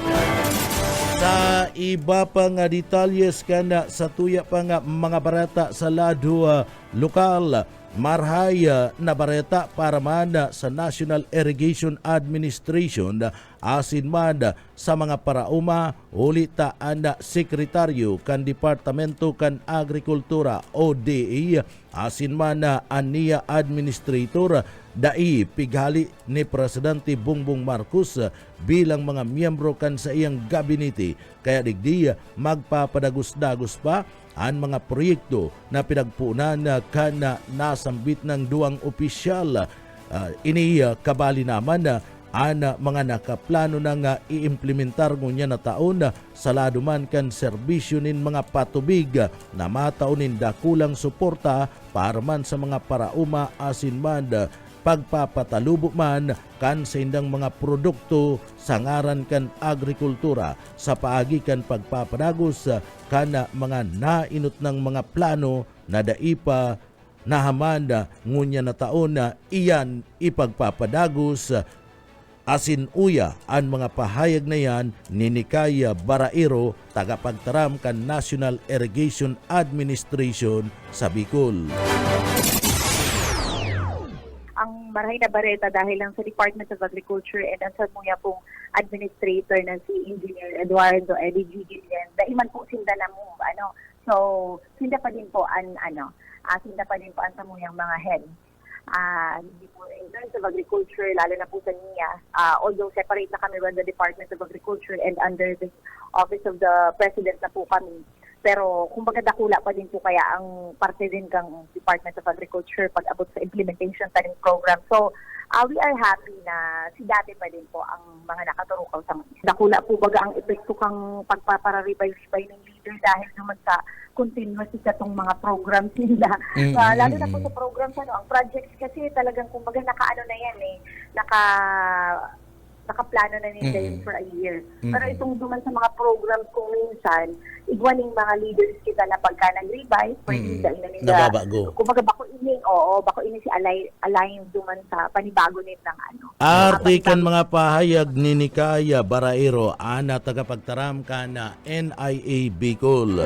Sa iba pang detalyes kan sa tuya pang mga barata sa lado lokal, marhay na bareta para man sa National Irrigation Administration asin man sa mga parauma ulitaan na sekretaryo kan Departamento kan Agrikultura o DA asin man aniya administrator dai pighali ni Presidente Bongbong Marcos bilang mga miyembro kan sa iyang gabinete kaya digdi magpapadagos-dagos pa ang mga proyekto na pinagpunan kan nasambit ng duwang opisyal. Ini kabali naman ang mga nakaplano na nga iimplementar ngunya na taon sa laduman kan serbisyo nin mga patubig na mataunin dakulang suporta para man sa mga parauma asin man pagpapatalubo man kan sa indang mga produkto sa ngaran kan agrikultura sa paagi kan pagpapadagos kan mga nainot ng mga plano na daipa nahamanda ngunya na taon na iyan ipagpapadagos asin uya ang mga pahayag na yan ni Nikaya Baraero, tagapagtaram kan National Irrigation Administration sa Bicol. Ang Marhay na Bareta dahil lang sa Department of Agriculture and ang samuya pong administrator na si Engineer Eduardo Eddie Gillian, daiman po sinda na mo, so sinda pa din po ang sinda pa din po ang samuyang mga head. Hindi po in terms of agriculture, lalo na po sa niya, although separate na kami from the Department of Agriculture and under the Office of the President na po kami. Pero kumbaga dakula pa din po kaya ang parte din kang Department of Agriculture pag abot sa implementation sa program. So we are happy na si dati pa din po ang mga nakaturukaw sa mga. Dakula po baga ang epekto kang pagpapararibay-ribay ng leader dahil naman sa continuous itong mga programs nila. Lalo na po sa programs, ang projects kasi talagang kumbaga naka-ano na yan nakaplano na nila yun for a year. Pero itong duman sa mga programs kung minsan, igwaning mga leaders kita na pagka nag-revise, pwede na nila, Nababago. kumbaga bako ini si alay yung duman sa panibago nilang Artikan mga pahayag ni Nikaya Baraero ana tagapagtaram ka na NIA Bicol.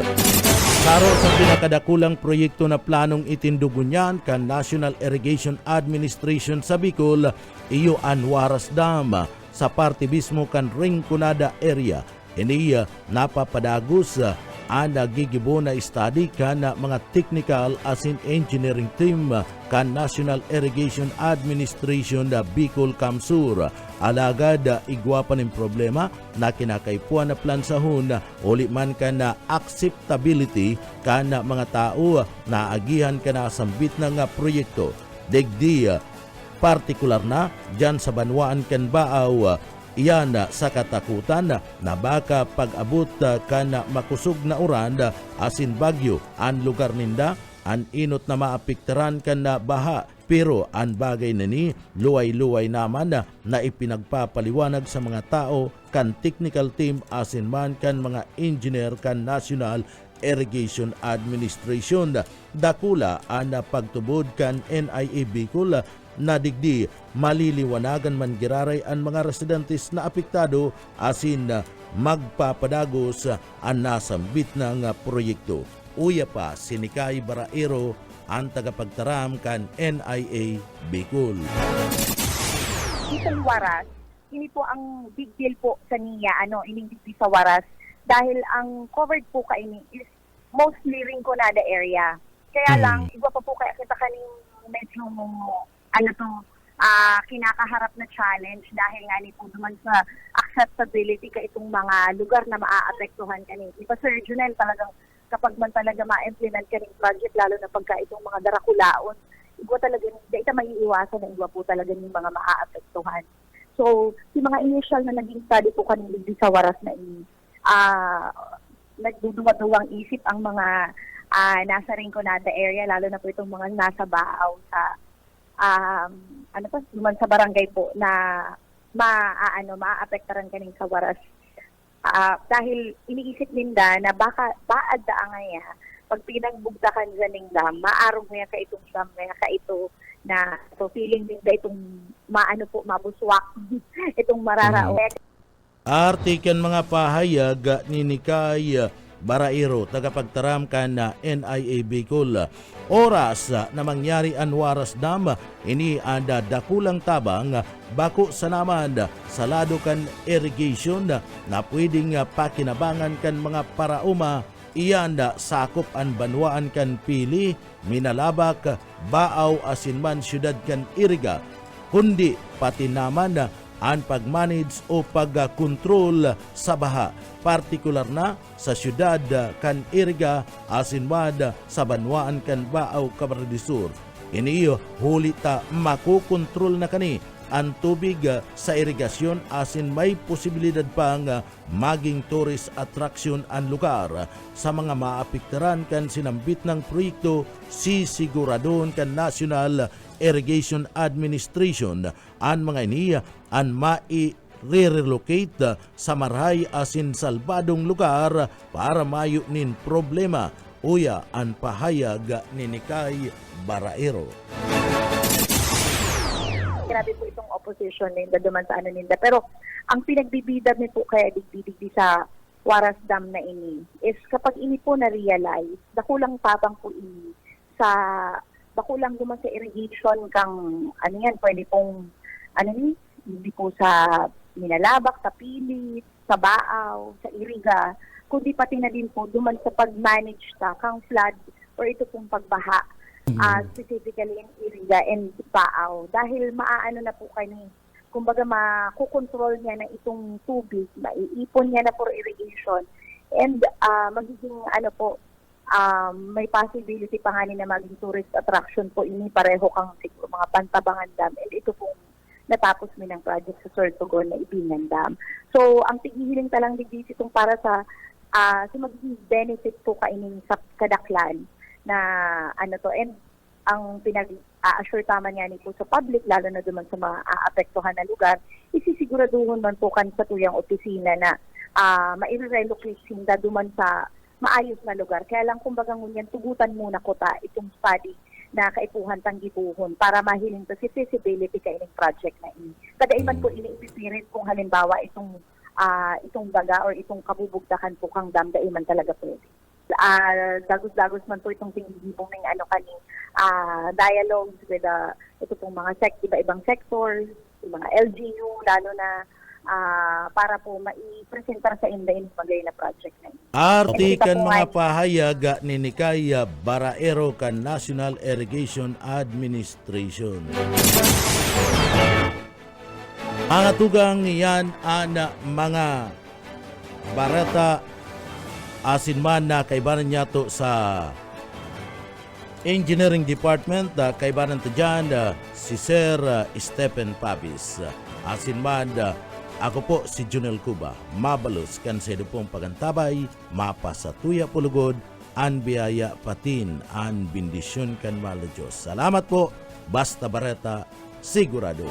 Karo sa pinakadakulang proyekto na planong itindugunyan kan National Irrigation Administration sa Bicol, iyo Anwaras Dam sa parte mismo kan Rinconada area. Ini napapadagos ana gigibo na study kan mga technical as in engineering team kan National Irrigation Administration na Bicol Kamsur. Alagad igwa pa ng problema na kinakaipuan na plansahon uli man ka na acceptability ka na mga tao na agihan ka na sambit na nga proyekto. Degdi partikular na dyan sa banwaan kan baaw iyan sa katakutan na baka pag-abot ka na makusog na uran asin bagyo ang lugar ninda an inot na maapiktaran ka na baha. Pero ang bagay na ni luway-luway naman na ipinagpapaliwanag sa mga tao kan technical team asin man kan mga engineer kan National Irrigation Administration. Dakula ang pagtubod kan NIA Bicol na digdi maliliwanagan man giraray ang mga residentes na apektado asin magpapadagos ang nasambit ng proyekto. Uya pa si Nikay Baraero ang tagapagtaram kan NIA Bicol. Itong Waras, ini po ang big deal po sa niya, ining digdi sa Waras, dahil ang covered po kaini is mostly Rinconada area. Kaya lang, iba pa po kaya kita kaning medyo, kinakaharap na challenge dahil nga ni po duman sa acceptability ka itong mga lugar na maaapektuhan kanin. Iba Sir Junel, talagang kapag man talaga ma-implement ka ng project, lalo na pagka itong mga darakulaon, igwa talaga, di ita maiiwasan na igwa po talaga ng mga maaapektuhan. So, yung mga initial na naging study po kanina sa Waras na nagduduwang isip ang mga nasa Rinconada area, lalo na po itong mga nasa Baaw sa duman sa barangay po na maaapektaran kaning sa Waras. Dahil iniisip ninda na baka baad da angaya pag pinagbugtakan sa ning dam, maarong nga ka itong dam nga ka ito na so feeling ninda itong mabuswak itong mararao. Artikan mga pahayag ni Nikay Baraero, tagapagtaram ka na NIA Bicol. Oras na mangyari ang Waras Dam, ini anda dakulang tabang bako sa naman sa lado kan irrigation na pwedeng pakinabangan kan mga parauma. Iyan sakop ang banwaan kan Pili, Minalabak, Baaw asin man syudad kan Iriga, kundi pati naman ang pagmanage o pagkontrol sa baha, partikular na sa syudad kan Iriga asinwad sa banwaan kan Baaw, Camarines Sur. Iniyo huli ta makukontrol na kani ang tubig sa irigasyon asin may posibilidad pang maging tourist attraction ang lugar. Sa mga maapektaran kan sinambit ng proyekto, sisiguradon kan National Irrigation Administration ang mga ini ang re-relocate sa maray asin salbadong lugar para mayo nin problema. Uya ang pahayag ni Nikay Baraero. Grabe po itong opposition ninda duman sa ninda. Pero ang pinagbibida ni po kaya digdi sa Waras Dam na ini is kapag ini po na-realize, dakulang tabang po ini sa dakulang duman sa irrigation kang pwede pong hindi po sa Minalabak, sa Pili, sa Baaw, sa Iriga, kundi pati na din po duman sa pag-manage kang flood or ito pong pagbaha. Specifically in Iriga and Baaw. Dahil maaano na po kani, kumbaga makukontrol niya na itong tubig, maiipon niya na for irrigation, and magiging may possibility pa nga na maging tourist attraction po ini pareho kang siguro mga Pantabangan Dam, and ito pong natapos mi ng project sa Sorsogon na Ibingan Dam. So, ang tighihiling talang digis itong para sa magiging benefit po kainin sa kadaklan na and ang pinag-assure tama niya po sa public, lalo na duman sa mga aapektuhan na lugar, isisiguraduhon man po kan sa tuyang opisina na ma-relocate sinda duman sa maayos na lugar. Kaya lang kumbaga ngunyan, tugutan muna ko ta itong study na kaipuhan tanggibuhon para mahiling to si feasibility ka ining project na ini. Kadaiman po ini-spirit kung halimbawa itong baga or itong kabubugdakan po kang dam, daiman talaga pwede. Dagos-dagos man po itong tinggibong ng dialogues with ito pong mga iba-ibang sectors, yung mga LGU, lalo na para po maipresentar sa indain magay na project na ito. Arti kan mga pahayag ni Nikaya Baraero kan National Irrigation Administration. Mga tugang yan ana mga barata asin man na kaibanan niya to sa Engineering Department, kaibanan to dyan si Sir Stephen Pabis. Asin man ako po si Junel Cuba, mabalos kan sa pong pagantabay, mapasatuya pulugod, an biyaya patin, an bindisyon kan mahal na Diyos. Salamat po, Basta Bareta, sigurado.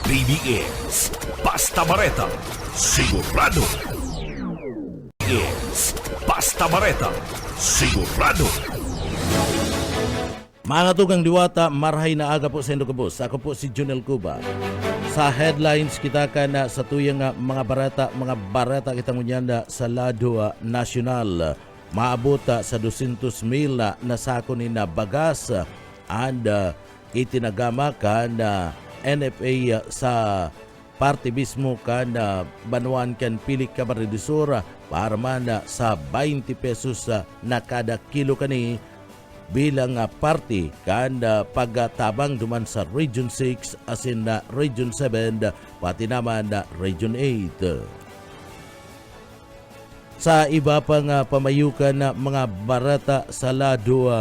PBS Basta Bareta, sigurado. PBS Basta Bareta, sigurado. Mga tugang diwata, marhay na aga po sa Indokabos. Ako po si Junel Cuba. Sa headlines kita ka na sa tuyang mga barata kita ngunyanda sa lado nasyonal. Maabot sa 200,000 na sako ni na bagas and itinagama ka na NFA sa party mismo kan banuan kan pilik ka maridisura para man sa 20 pesos na kada kilo kani bilang party kan pagtabang duman sa Region 6 asin na Region 7 pati naman na Region 8. Sa iba pang pamayukan na mga barata sa lado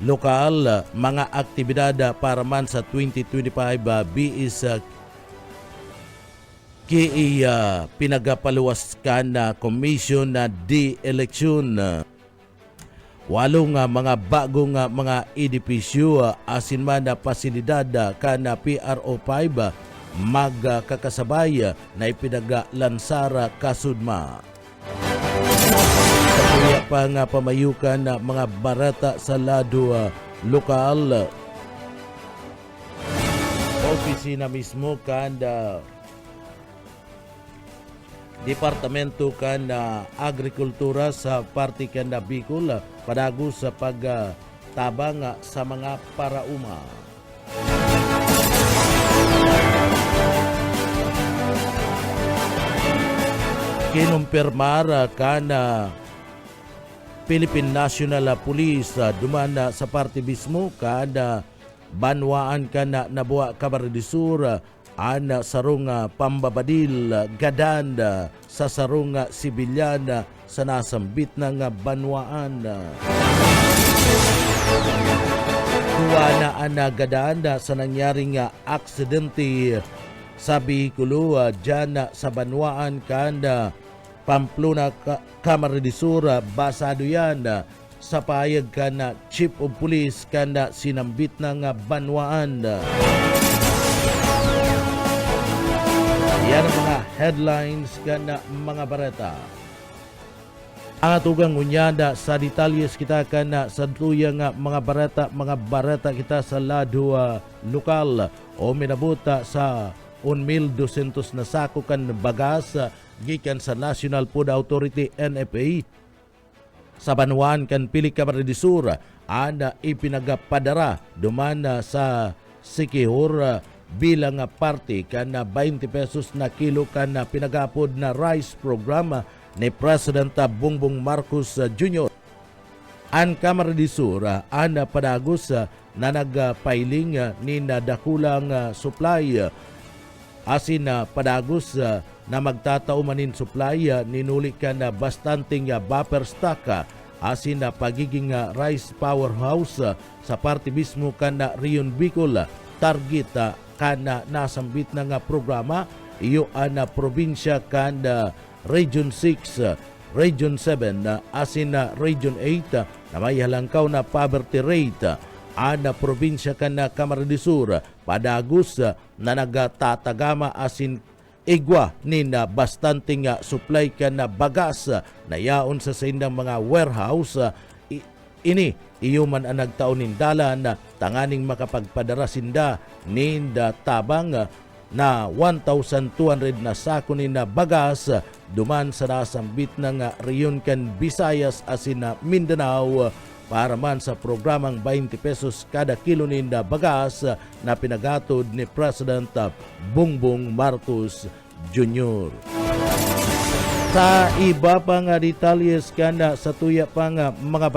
lokal, mga aktibidad para man sa 2025 BIS pinagapaluwaskan na komisyon na de-eleksyon. 8 mga bagong mga edipisyo asin man na pasilidad kana PRO5 magkakasabay na ipinaglansara kasudma. Kaya pa nga pamayukan na mga barata sa lado lokal, opisina mismo kanda Departamento kan Agrikultura sa parte kan Bicol padago sa pagtabang sa mga parauma. Kinumpirmar kan Philippine National Police dumana sa parte mismo kan banwaan kan nabuwa Camarines an sarong pambabadil gadan sa sarong sibilyan sa nasambit ng banwaan. Duwa na ang gadan sa nangyaring aksidente sa bihikulo dyan sa banwaan kanda Pamplona Camarines basado yan sa payag kan Chief of Police kanda sinambit ng banwaan. Yan ang mga headlines kana mga bareta. Ang tugang unyanda sa detalyes kita kana sa tuyang mga bareta kita sa lado lokal o minabuta sa 1,200 na sako kan bagas gikan sa National Food Authority NFA sa Banwan kan Pilik Camarines ana ipinagapadara duman sa Sikihor bilang parte kan 20 pesos na kilo kan pinagapod na rice program ni President Bongbong Marcos Jr. Ang Camarines ana padagos na nagpailing ni nadakulang supply asin padagos na magtataumanin supply ninuli kan bastanting buffer stock asin pagiging rice powerhouse sa parte mismo kan Rion Bicol target kana nasambit na nga programa iyo ana probinsya kanda Region 6 Region 7 asin na Region 8 na may halangkaw na poverty rate. Ana probinsya kan na Camarines Sur padagos na nagatatagama asin igwa ni na bastanting supply kan na bagas na yaon sa indang mga warehouse. Ini iyuman ang nagtaon nindalan na tanganing makapagpadara sinda ninda tabang na 1,200 na sako ni na bagas duman sa nasambit ng reyon kan Visayas asin na Mindanao para man sa programang 20 pesos kada kilo ninda bagas na pinagatod ni President Bongbong Marcos Jr. Sa iba pang detalyes kana sa tuya pang mga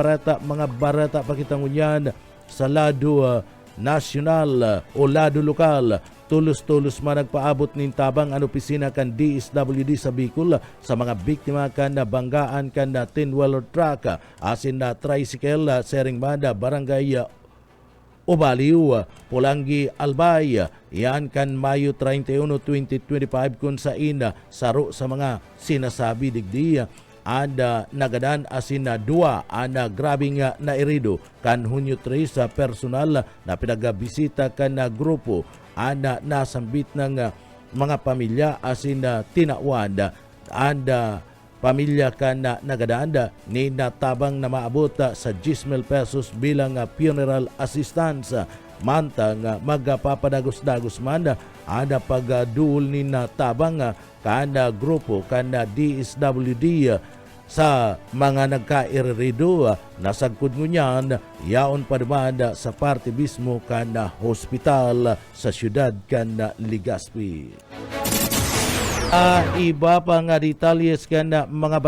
barata pakitangunyan sa lado nasyonal o lado lokal, tulos-tulos man nagpaabot nin tabang ang opisina kan DSWD sa Bicol sa mga biktima kan na banggaan kan na 10-wheeler truck asin na tricycle sering banda barangay Ubaliw, Pulangi, Albay. Yan kan Mayo 31, 2025 kung sain saro sa mga sinasabi digdi ada nagadan asin na dua ana grabing na irido kan Hunyo 3 sa personal na pinagabisita kan na grupo ana nasambit ng mga pamilya asin na tinawad anda pamilya kan na nagadanda ni natabang na maabot sa 10,000 pesos bilang funeral assistance. Mantang magapapadagos-dagos man ada pagduol ni natabang kana grupo kana DSWD sa mga nagkairirido. Nasagkod ngunyan yaon padamanda sa parte mismo kana hospital sa syudad kana Legazpi. Iba pa nga detalyes kan mga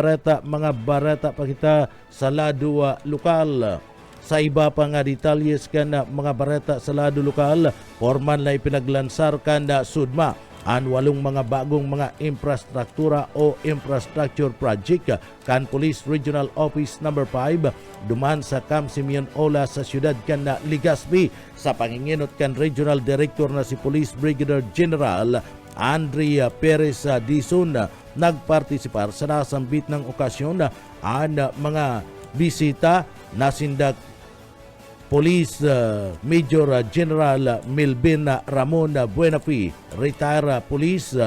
barata pa kita sa lado lokal. Sa iba pa nga detalyes kan mga barata sa lado lokal, forman na ipinaglansar kan Sudma ang 8 mga bagong mga infrastruktura o infrastructure project kan Police Regional Office No. 5 duman sa Camp Simeon Ola sa syudad kan Legazpi sa panginginot kan Regional Director na si Police Brigadier General Andrea Perez Dizon nagpartisipar sa nasambit ng okasyon ang mga bisita na sindak Police Major General Melvin Ramon Buenafi, Retired Police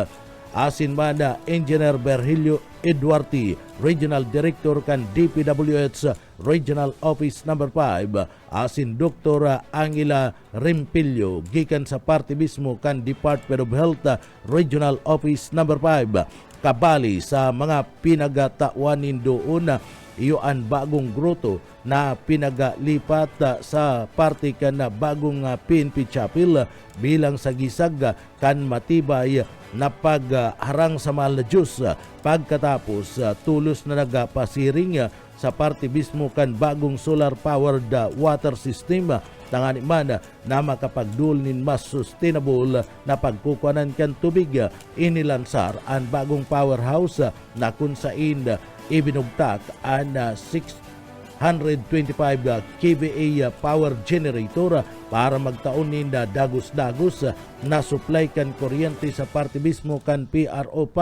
asin man Engineer Virgilio Eduardi, Regional Director kan DPWH Regional Office No. 5 asin Dr. Angela Rimpillo gikan sa parte mismo kan Department of Health Regional Office No. 5 kabali sa mga pinagatawanin doon iyo ang bagong gruto na pinagalipat sa parte kan bagong PNP Chapel bilang sagisag kan matibay na pagharang sa mahal na Diyos pagkatapos tulos na nagpasiring sa parte mismo kan bagong solar powered water system tangani man na makapagdul nin mas sustainable na pagkukuhanan kan tubig. Inilansar ang bagong powerhouse na kung sain ibinugtak ang 625 kVA power generator para magtaon ninda dagos-dagos na supply kan kuryente sa parte mismo kan PRO5.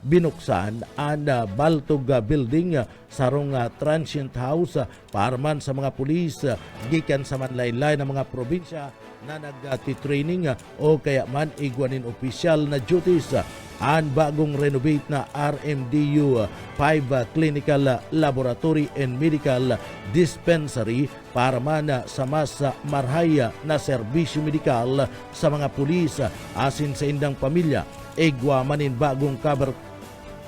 Binuksan ang Baltog building sarong transient house para man sa mga pulis gikan sa manlaylay ng mga probinsya na nagti-training o kaya man igwanin opisyal na duties. Ang bagong renovate na RMDU 5 Clinical Laboratory and Medical Dispensary para man sa mas marhaya na serbisyo medikal sa mga pulis asin sa indang pamilya. Igwa manin bagong cover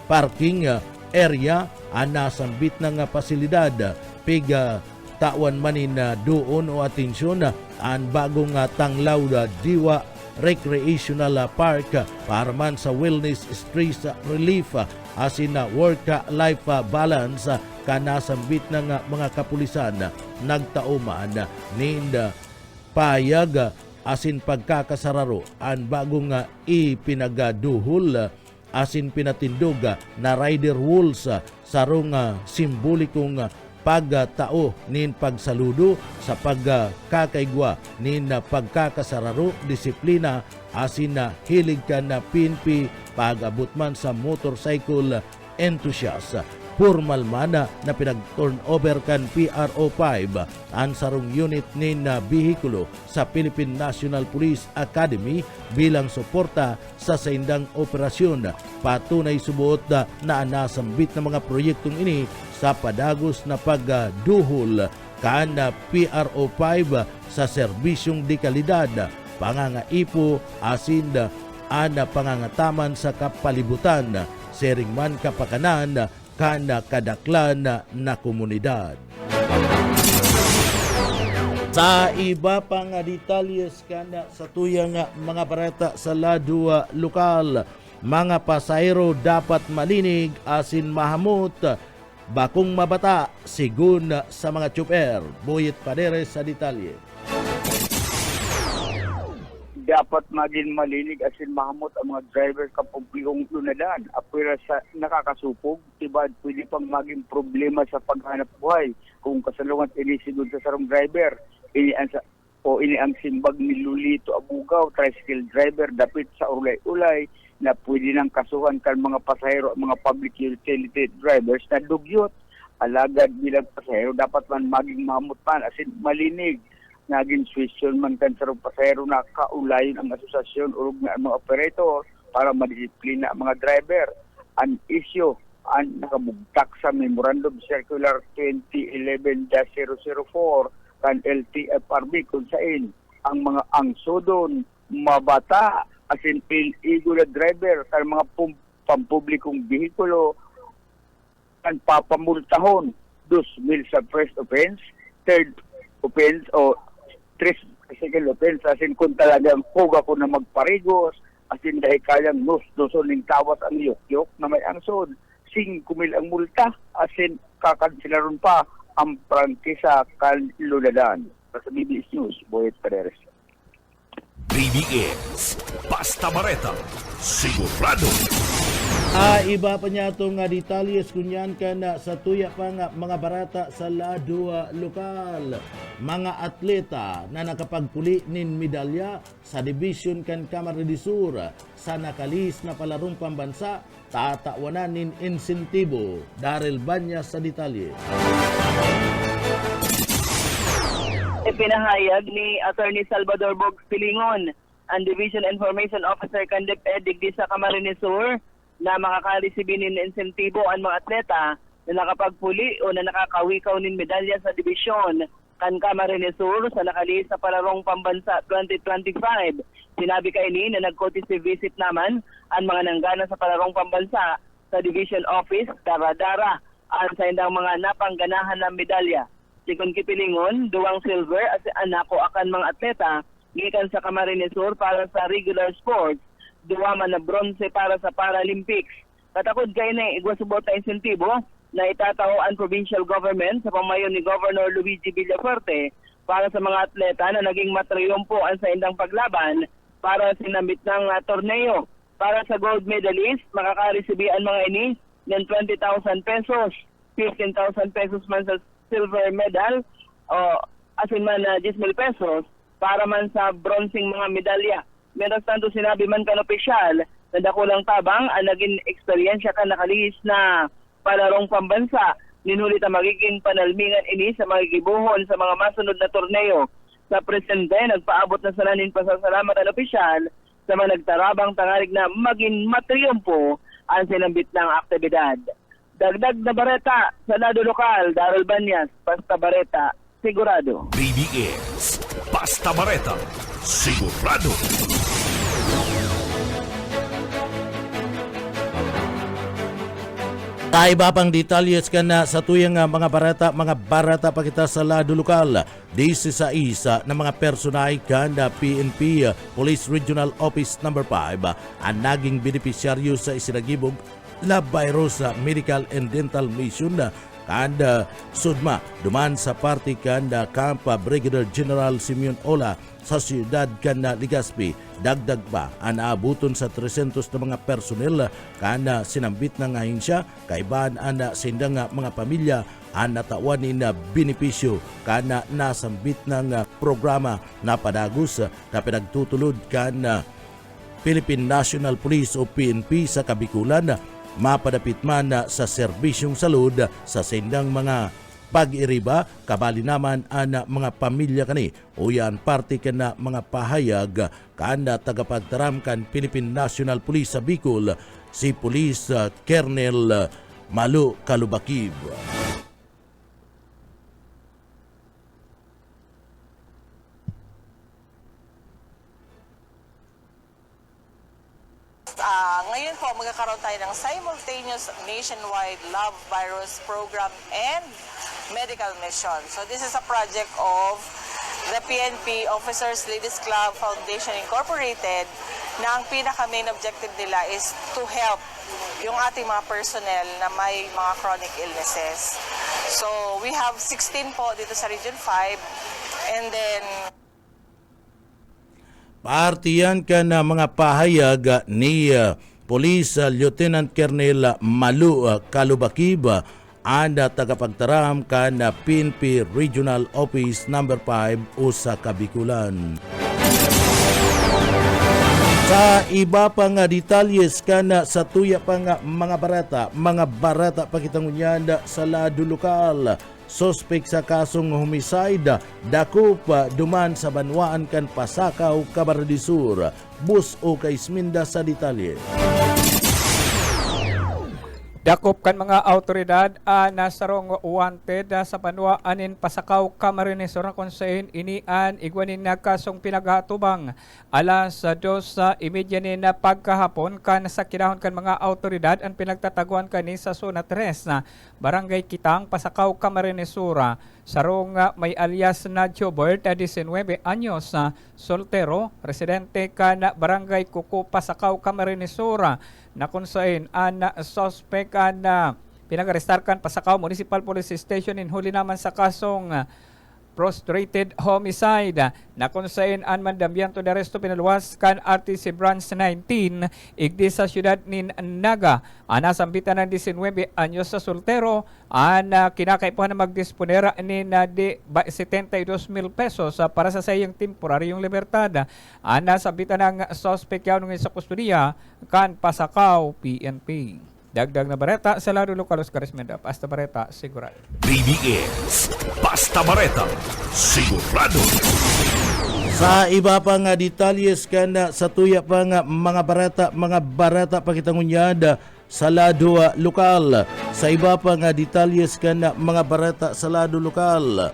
parking area ang nasambit ng pasilidad. Piga tawan manin doon o atensyon ang bagong Tanglaw Diwa Recreational Park para man sa wellness, stress relief asin work-life balance kanasambit ng mga kapulisan. Nagtauman ninda payag asin pagkakasararo ang bagong ipinagaduhol asin pinatindog na rider rules sarong simbolikong pagtao nin pagsaludo sa pagkakaigwa nin pagkakasararo, disiplina asin na hilig ka na PNP pag-abot man sa motorcycle enthusiast. formal man na pinag-turnover kan PRO5 ang sarong unit nin na bihikulo sa Philippine National Police Academy bilang suporta sa saindang operasyon. Patunay subuot na nasambit na mga proyektong ini sa padagos na pagduhol kan PRO5 sa serbisyong di kalidad, pangangaipo asin ana pangangataman sa kapalibutan, sering man kapakanan kana kadaklan na komunidad. Sa iba pang detalyes kana sa tuyang mga bareta sa lado lokal, mga pasahero dapat malinig asin mahamot bakong mabata sigun sa mga tsuper. Boyet Paderes sa detalye. Dapat maging malinig asin mahamot ang mga driver sa publikong lunadan. Apira sa nakakasupog, diba pwede pang maging problema sa paghanap buhay. Kung kasalungan inisigod sa sarong driver, ini ang simbag ni Lulito Abugaw, tricycle driver, dapit sa ulay-ulay, na pwede nang kasuhan kan mga pasahero, mga public utility drivers na dugyot. Alagad bilang pasahero, dapat man maging mahamot man asin malinig. Naging suwisyon man kan sa pasahero na kaulayon ang asosasyon o ng mga operator para madisiplina ang mga driver. Ang issue ang nakabugtak sa Memorandum Circular 2011-004 kan LTFRB kung saan ang mga angsodon, mabata, asin illegal na driver kan mga pampublikong bihikulo ang papamultahon 2,000 sa first offense, third offense o second offense, asin kung talagang huga ko na magparigos, asin dahil kayang nuson ng tawas ang yok-yok na may angsod, 5,000 ang multa, asin kakansilaron pa ang prangkisa kanlunadan. Sa BBS News, Boyet Paderes. BBS Basta Bareta, sigurado. Iba pa niya itong detalyes kunyan ka na sa tuya pa nga mga barata sa lado lokal. Mga atleta na nakapagpuli nin medalya sa Division kan Camarines Sur sa nakalis na palarong pambansa, tatawanan nin insentibo. Daryl Banyas sa detalye. Ipinahayag ni Attorney Salvador Bogs Pilingon, ang Division Information Officer kan DepEd digdi sa Camarines Sur, na makakaresibin ng insentibo ang mga atleta na nakapagpuli o na nakakawikaw ng medalya sa Division kan Camarines Sur sa nakalis sa Palarong Pambansa 2025. Sinabi kay ni na nag-courtesy visit naman ang mga nanggana sa Palarong Pambansa sa Division Office, Dara-Dara, ang sa indang mga napangganahan ng medalya. Sikon Kipilingon, 2 silver at anako akan mga atleta gikan sa Camarines Sur para sa regular sports, 2 man na bronze para sa Paralympics. Katakod kay na igwasubot na insentibo na itatao ang provincial government sa pamayon ni Governor Luigi Villafuerte para sa mga atleta na naging matriyumpo ang sa indang paglaban para sinambit ng torneo. Para sa gold medalist, makakareceive ang mga ini ng 20,000 pesos, 15,000 pesos man sa silver medal o asin man 10,000 pesos para man sa bronzeng mga medalya. Meron tanto sinabi man kan opisyal na dakulang tabang ang naging eksperyensya kan nakalihis na palarong pambansa. Ninulit ang magiging panalmingan ini sa mga gibuhon sa mga masunod na torneo. Sa presente, nagpaabot na salanin pasasalamat ang opisyal sa mga nagtarabang tangalig na maging matriyumpo ang sinambit ng aktibidad. Dagdag na bareta sa lado lokal, Daryl Banyas, Basta Bareta, sigurado. BBS Basta Bareta, sigurado. Iba pang detalyes ka na sa tuyang mga barata pa kita sa lado lokal. 16 na mga personay ka na PNP Police Regional Office No. 5 ang naging benepisyaryo sa isinagibog na virus medical and dental mission kanda sudma duman sa party kanda Camp Brigadier General Simeon Ola sa siyudad kanda Legazpi. Dagdag pa ang aabuton sa 300 na mga personel kanda sinambit ng ahinsya kaiban ang sindang mga pamilya ang natawanin na benepisyo kana nasambit ng programa na padagos na pinagtutulod kana Philippine National Police o PNP sa Kabikulan mapadapit man sa serbisyong salud sa sindang mga pag-iriba, kabali naman ang mga pamilya kani o yan parte ka na mga pahayag kaanda tagapagtaram kan Philippine National Police sa Bicol, si Police Colonel Malu Kalubakib. Ngayon po, magkakaroon tayo ng simultaneous nationwide love virus program and medical mission. So this is a project of the PNP Officers Ladies Club Foundation Incorporated na ang pinaka-main objective nila is to help yung ating mga personnel na may mga chronic illnesses. So we have 16 po dito sa Region 5 and then Partiyan ka na mga pahayag ni Police Lieutenant Colonel Malu Kalubakib anda tagapagtaram ka na PNP Regional Office No. 5 sa Kabikulan. Sa iba pang detalyes ka na sa tuya pang mga barata pakitangunyan sa lado lokal. Suspek sa kasong homicide, dakop duman sa banwaan kan Pasakaw, Camarines Bus o kay Isminda sa detalye. Dakop kan mga autoridad nasarong wanted sa banwaanin Pasakaw, Camarines kung saan inian igwanin na kasong pinaghatubang alas 2:30 na pagkahapon kan sa kinahon kan mga autoridad ang pinagtataguan kani sa Zona 3 na Barangay Kitang, Pasakaw, Camarines sarong may alias na Jobert, 19 anyos, soltero, residente ka na Barangay Kuko, Pasakaw, Camarines na kung saan ang suspect na pinag-arestar kan Pasakaw Municipal Police Station in huli naman sa kasong prostrated homicide na kung saan ang mandambiento de arresto pinaluwas kan RTC Branch 19 igdi sa syudad ni Naga nasambitan ng 19 anyos sa soltero kinakaipuhan na magdisponera ni na di 72,000 pesos para sa sayang temporaryong libertad nasambitan ng suspect yaw ng sa kustudiya kan Pasakaw PNP. Dagdag na bareta sa lado lokal Oscar Esmenda. Basta bareta, sigurado. BBS Basta Bareta, sigurado. Sa iba pang detalyes ka na sa tuya pang mga barata pakitangunyad sa lado lokal. Sa iba pang detalyes ka na mga barata sa lado lokal.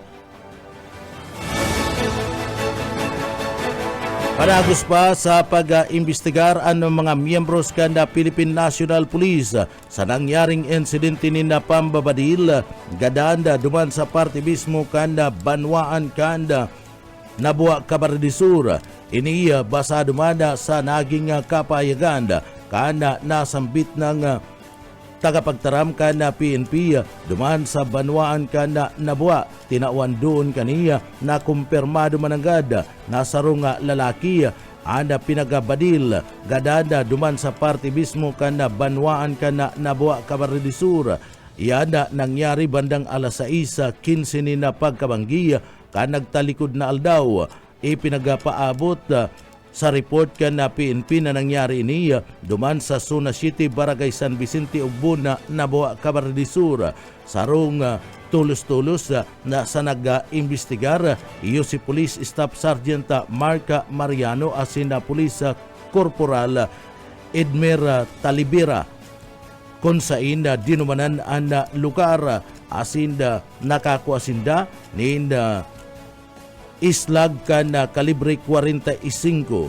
Panagos pa sa pag-imbestigar ang mga miyembros kanda Philippine National Police sa nangyaring insidente ni na pambabadil gadanda duman sa parte mismo kanda Banwaan kanda Nabua, Camarines iniya basa dumanda sa naging kapayagan kanda nasambit ng tagapagtaram ka na PNP duman sa Banwaan ka na Nabua. Tinawan doon kaniya na kumpirmado mananggad na sarong lalaki anda pinagabadil gadanda duman sa parte mismo ka na Banwaan ka na Nabua, Camarines Iyada nangyari bandang alas 6:15 ni na pagkabanggi ka nagtalikod na aldaw ipinagapaabot sa report ka na PNP na nangyari ini duman sa Zona City, Barangay San Vicente ug Buna, Nabua, Camarines sarong tulos-tulos na sa nag-imbestigar iyo si Police Staff Sergeant Marca Mariano asin na Police Corporal Edmer Talibira kung saan dinumanan ang lugar asin nakakuasinda ni islag ka na kalibre 45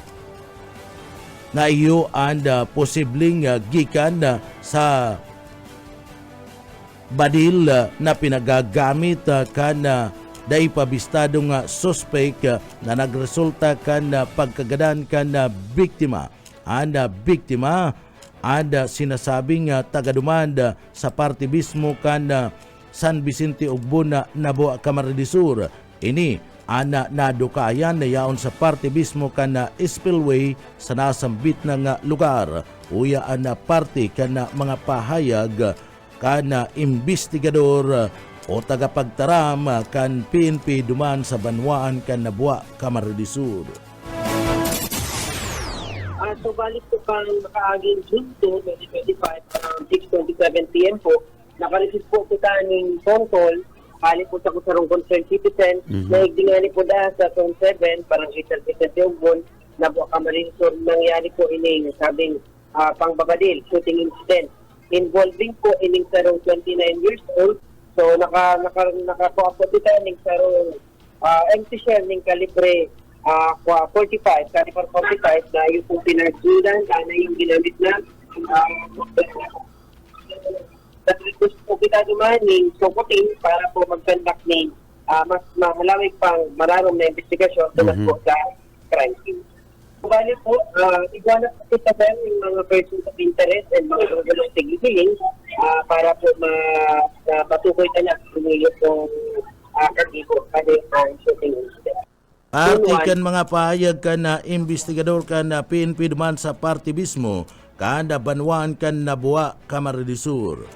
na iyo ang posibleng gikan sa badil na pinagagamit ka na daipabistadong suspect na nagresulta ka na pagkagadan ka na biktima. Ang biktima ang sinasabing tagadumanda sa parte mismo ka na San Vicente ug Buna, Nabua, Camarines ini ana nadukayan na yaon sa parte mismo ka na spillway sa nasambit ng lugar. Uya na parte ka na mga pahayag ka na investigador o tagapagtaram kan PNP duman sa Banwaan kan Nabua, Camarines So balik po kang nakaaging June 2, 2025, around 6:27 p.m. po, nakareceive po kita ng phone call, balik po sa kusarong concerned citizen, naigdingani po dahil sa zone 7, parang 8% yung bon, na po kamarinsor, nangyari po ining sabing pangbabadil, shooting incident, involving po ining sarong 29 years old. So naka-po po kita ining sarong empty shell ng kalibre 45, caliber 45 na yung pong pinagsudan, na yung ginamit na request po kita dumaning sukutin para po mag-conduct ng mas mahalawig pang mararong na investigasyon tungkol po sa crime scene. Bali po, iguana po kita sir yung mga persons of interest and mga regular sigiling para po matukoy na kung yung kagibo kada yung shooting incident. Artikan mga pahayag ka na investigador ka na PNP duman sa party mismo kada banwaan ka na buwa Camarines-Sur.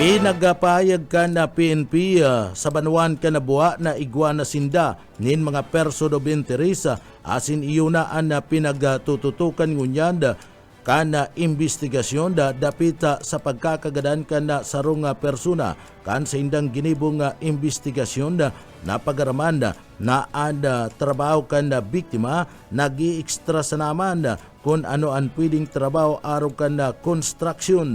Inagapahayag ka na PNP sa banwaan ka na buwa na iguana sinda nin mga person of interest asin iyunaan na pinagtututukan ngunyanda ka na investigasyon dapita sa pagkakagadan ka na sarong persona kan sa indang ginibong investigasyon na pagaraman na ada trabaho ka na biktima nag-i-extra sa naman kung ano ang pwedeng trabaho araw ka na construction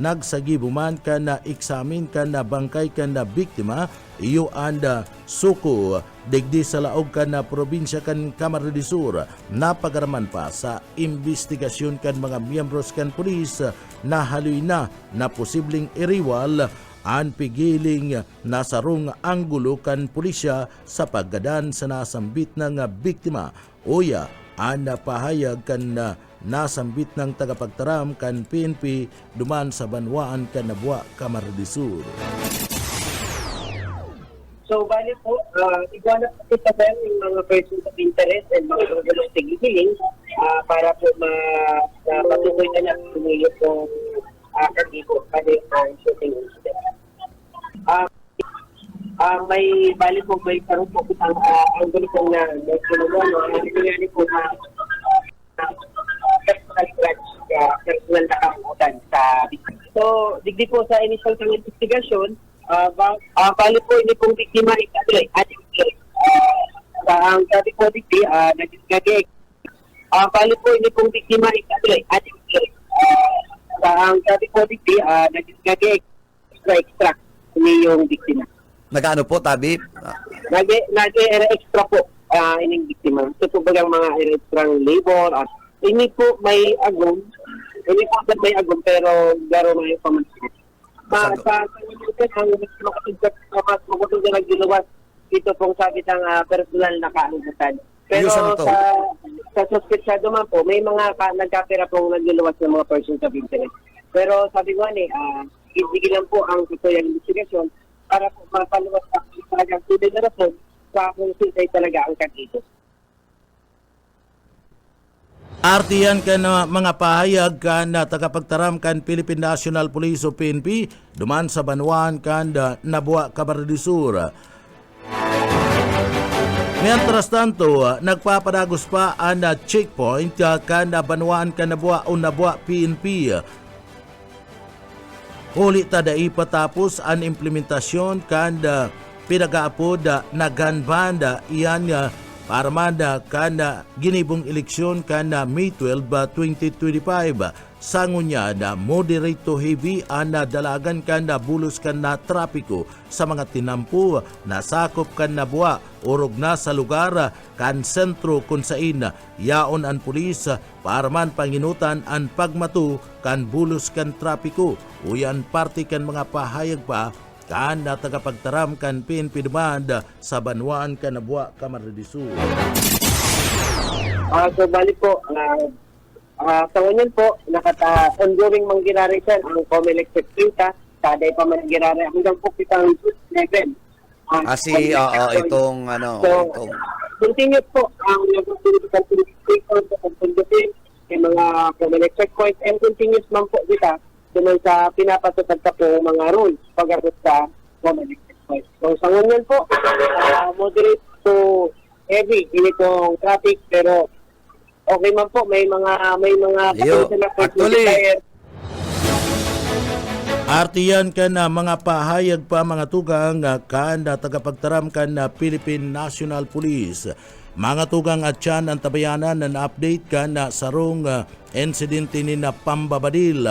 nagsagibuman ka na eksamin ka na bangkay ka na biktima iyo anda suko digdi sa laog ka na probinsya kan Camarines-Sur na pagaraman pa sa investigasyon kan mga miyembros kan pulis na haloy na posibleng iriwal ang pigiling nasarong anggulo kan pulisya sa paggadan sa nasambit ng biktima. Uya, ang napahayag kan nasambit ng tagapagtaram kan PNP duman sa banwaan kan Nabua, Camarines-Sur. So, bali po, iguana po kita sir yung mga persons of interest and mga regular sigiling para po matukoy na kung yung kagibo kada yung shooting incident. May bali po may karoon po kitang ang gulo na nangyari po na personal grudge, personal na kamutan sa biktima. So, digdi po sa initial kang investigation, bali po hindi pong biktima ating ang sabi po digdi, nagigagay. Bali po hindi pong biktima ating ang sabi po digdi, nagigagay extra ni yung biktima. Nagaano po, Tabi? Nag-extra po ining biktima. Ito po bagang mga extra labor at ini po may agom. Ini po may agom pero garo na yung pamansin. Sa ang mas makutungan na nagdiluwas dito pong sabi ng personal na kaanugutan. Pero sa suspetsado man po, may mga nagkapira pong nagdiluwas ng mga persons of interest. Pero sabi ko hindi lang po ang tutoyang investigasyon para po mapaluwas sa talagang tunay na rason sa kung sino talaga ang kagito. Artiyan ka na mga pahayag ka na tagapagtaram kan Philippine National Police o PNP duman sa banwaan kan Nabua, Camarines-Sur. Mientras tanto, nagpapadagos pa ang checkpoint kan banwaan kan Nabua o Nabua PNP. Huli tada ipatapos ang implementasyon kanda pinag-aapod na gun ban iyan paramanda kanda ginibong eleksyon kanda May 12, 2025. Sangunya na moderate to heavy ang dalagan kanda bulos kanda trapiko sa mga tinampo na sakop kanda buwa urog na sa lugar kan sentro kung sain yaon ang pulis paraman panginutan ang pagmatu kan bulos kan trapiko. Uyan parte kan mga pahayag pa kan na tagapagtaram kan PNP demand sa banwaan kan Nabua, Camarines-Sur. So bali po, sa ngayon po, ongoing manggirarisan ang COMELEC Securita, taday pa manggirari hanggang po kitang level. Itong itong continue po ang yung mga COMELEC checkpoint and continuous man po kita duman sa pinapatutag ka po mga rules pag-arot sa COMELEC checkpoint. So sa ngayon po, moderate to heavy initong traffic pero Okay man po, may mga Yo, potential na first actually, multiplier. Artiyan ka na mga pahayag pa mga tugang kan na tagapagtaram kan na Philippine National Police. Mga tugang at yan ang tabayanan na update ka na sarong insidente ni na pambabadil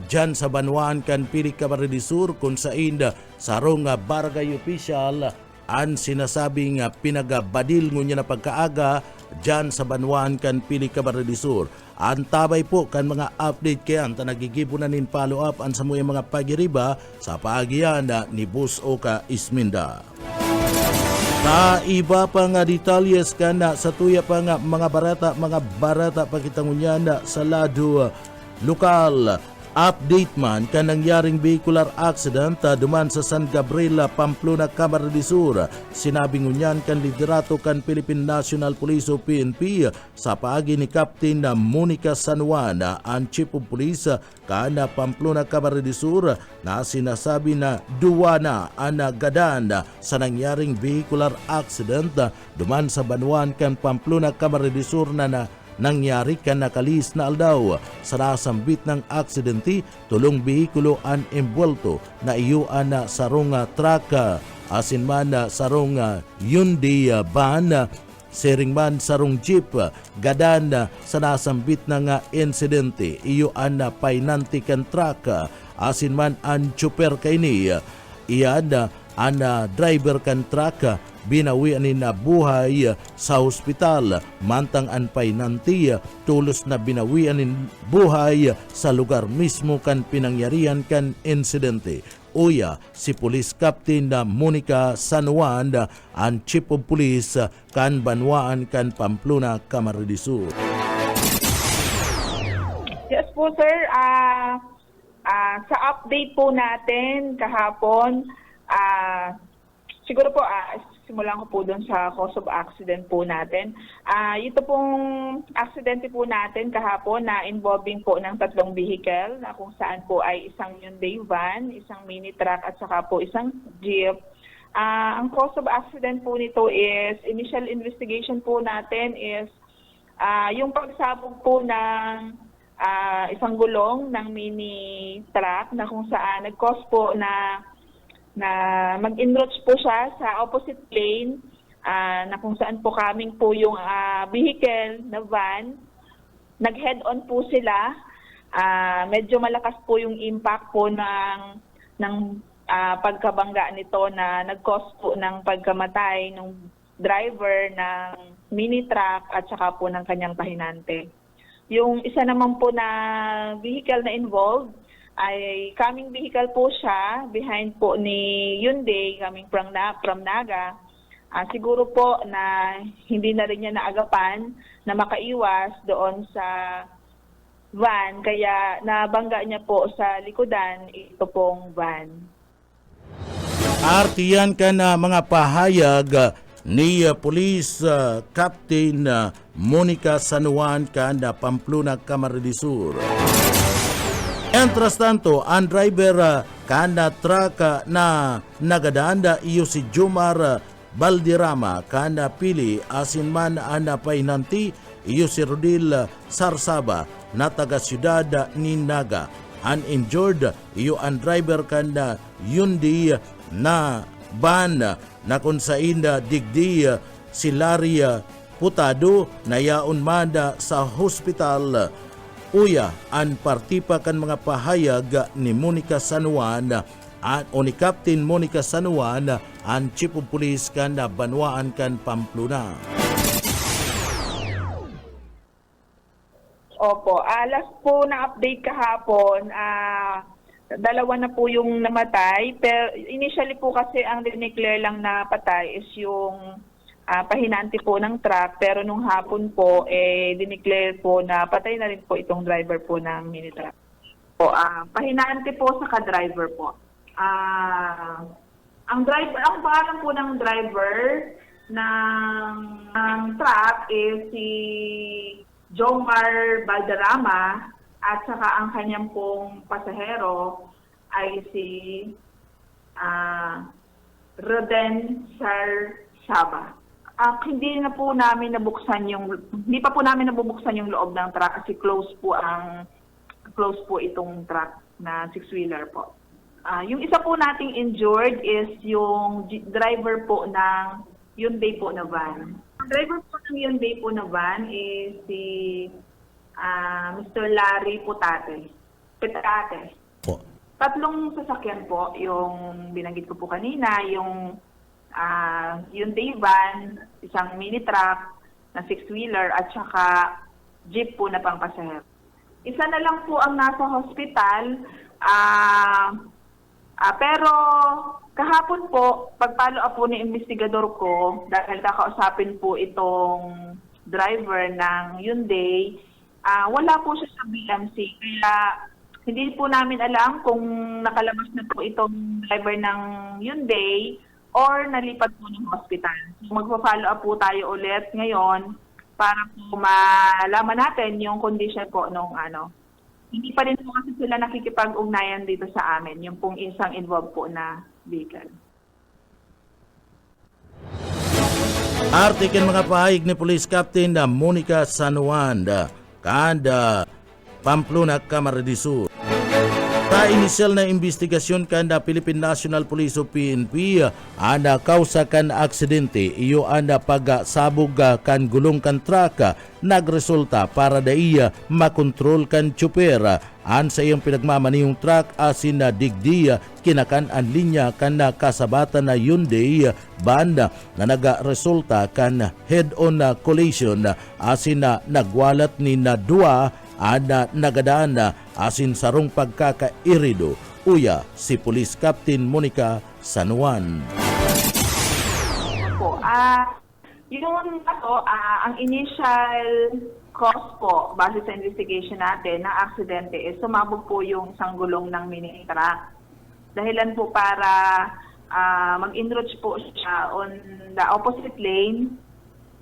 dyan sa Banwaan kan Pili Camarines Sur kung saan sarong barangay official ang sinasabing pinagabadil ngunya na pagkaaga dyan sa Banwaan kan Pili Camarines Sur. Ang tabay po kan mga update kayan ta nagigibunan nin follow up ang samuya mga pagiriba sa paagian ni Bus Oka Isminda. Sa iba pa nga detalyes ka na sa tuya pa nga mga barata pakitangunyan na sa lado lokal. Update man ka nangyaring vehicular accident duman sa San Gabriel, Pamplona, Camarines Sur. Sinabing ngunyan kan liderato kan Philippine National Police o PNP sa paagi ni Captain Monica San Juan, ang Chief of Police kana Pamplona, Camarines Sur, na sinasabi na duwa na ang gadan sa nangyaring vehicular accident duman sa Banwaan kan Pamplona, Camarines Sur na nangyari kan nakalis na aldaw. Sa nasambit ng aksidente, tulong behikulo ang embwelto na iyuan na sarong truck, asin man sarong Hyundai van, sering man sarong jeep, gadan sa nasambit ng insidente, iyuan na painanti kan truck, asin man ang chopper kaini, iyan ang driver kan truck, binawian ni na buhay sa hospital, mantang ang painanti tulos na binawian ni buhay sa lugar mismo kan pinangyarihan kan insidente. Uya si Police Captain Monica San Juan, ang Chief of Police kan Banwaan kan Pamplona, Camarines Sur. Yes po sir, sa update po natin kahapon, siguro po simulan ko po doon sa cause of accident po natin. Ito pong aksidente po natin kahapon na involving po ng 3 vehicle na kung saan po ay isang Hyundai van, isang mini truck at saka po isang jeep. Ang cause of accident po nito is, initial investigation po natin is yung pagsabog po ng isang gulong ng mini truck na kung saan nag-cause po na mag-enroach po siya sa opposite lane na kung saan po coming po yung vehicle na van. Nag-head-on po sila. Medyo malakas po yung impact po ng pagkabangga nito na nag-cause po ng pagkamatay ng driver ng mini truck at saka po ng kanyang pahinante. Yung isa naman po na vehicle na involved ay coming vehicle po siya, behind po ni Hyundai, coming from Naga. Siguro po na hindi na rin niya naagapan na makaiwas doon sa van, kaya nabangga niya po sa likodan ito pong van. Artiyan ka na mga pahayag ni Police Captain Monica San Juan kanda Pamplona, Camarines Sur. Entras tanto, ang driver kanda truck na nagadanda iyo si Jomar Baldirama kanda Pili, asin man ana painanti iyo si Rodil Sarsaba na taga siyudad ni Naga. Uninjured iyo ang driver kanda Hyundai na van na kung saan digdi si Laria Putado na yaon manda sa hospital. Uya ang partipa kan mga pahayag ni Monica San Juan o ni Captain Monica San Juan, ang Chief of Police kan Banwaan kan Pamplona. Opo, last po na update kahapon, dalawa na po yung namatay, pero initially po kasi ang dineclare lang na patay is yung pahinanti po ng truck, pero nung hapon po dineclare po na patay na rin po itong driver po ng mini truck. Po, pahinanti po sa ka-driver po. Ang pangalan po ng driver ng truck is si Jomar Balderrama at saka ang kanyang pong pasahero ay si Roden Sarsaba. Hindi pa po namin nabubuksan yung loob ng truck kasi close po itong truck na six-wheeler po. Yung isa po nating injured is yung driver po ng Hyundai po na van. Ang driver po ng Hyundai po na van is si Mr. Larry Petate. Po. 3 sasakyan po yung binanggit ko po kanina, yung Hyundai van, isang mini truck na six-wheeler at saka jeep po na pangpasahero. Isa na lang po ang nasa hospital, pero kahapon po, pag-follow up po ng investigador ko, dahil kakausapin po itong driver ng Hyundai, wala po siya sa BMC. Kaya hindi po namin alam kung nakalabas na po itong driver ng Hyundai or nalipat po ng hospital. So, magpa-follow up po tayo ulit ngayon para po malaman natin yung condition po nung Hindi pa rin po kasi sila nakikipag-ugnayan dito sa amin, yung pong isang involved po na vehicle. Artikel mga pahayag ni Police Captain Monica San Juan kanda Pamplona, Camarines del Sur. Sa inisyal na investigasyon kanda Philippine National Police o PNP anda kausa kan aksidente iyo anda pagsabog kan gulong kan truck nagresulta para daiya makontrol kan tsuper an sa iyang pinagmamaniyong truck asin na digdiya kinakan ang linya kan kasabatan na Hyundai banda na nagaresulta kan head-on collision asin na nagwalat ni na dua ana nagadaan asin sarong pagkakairido uya si Police Captain Monica San Juan. Ang initial cause po base sa investigation natin ng aksidente is sumabog po yung isang gulong ng mini truck. Dahilan po para mag-enroach po siya on the opposite lane.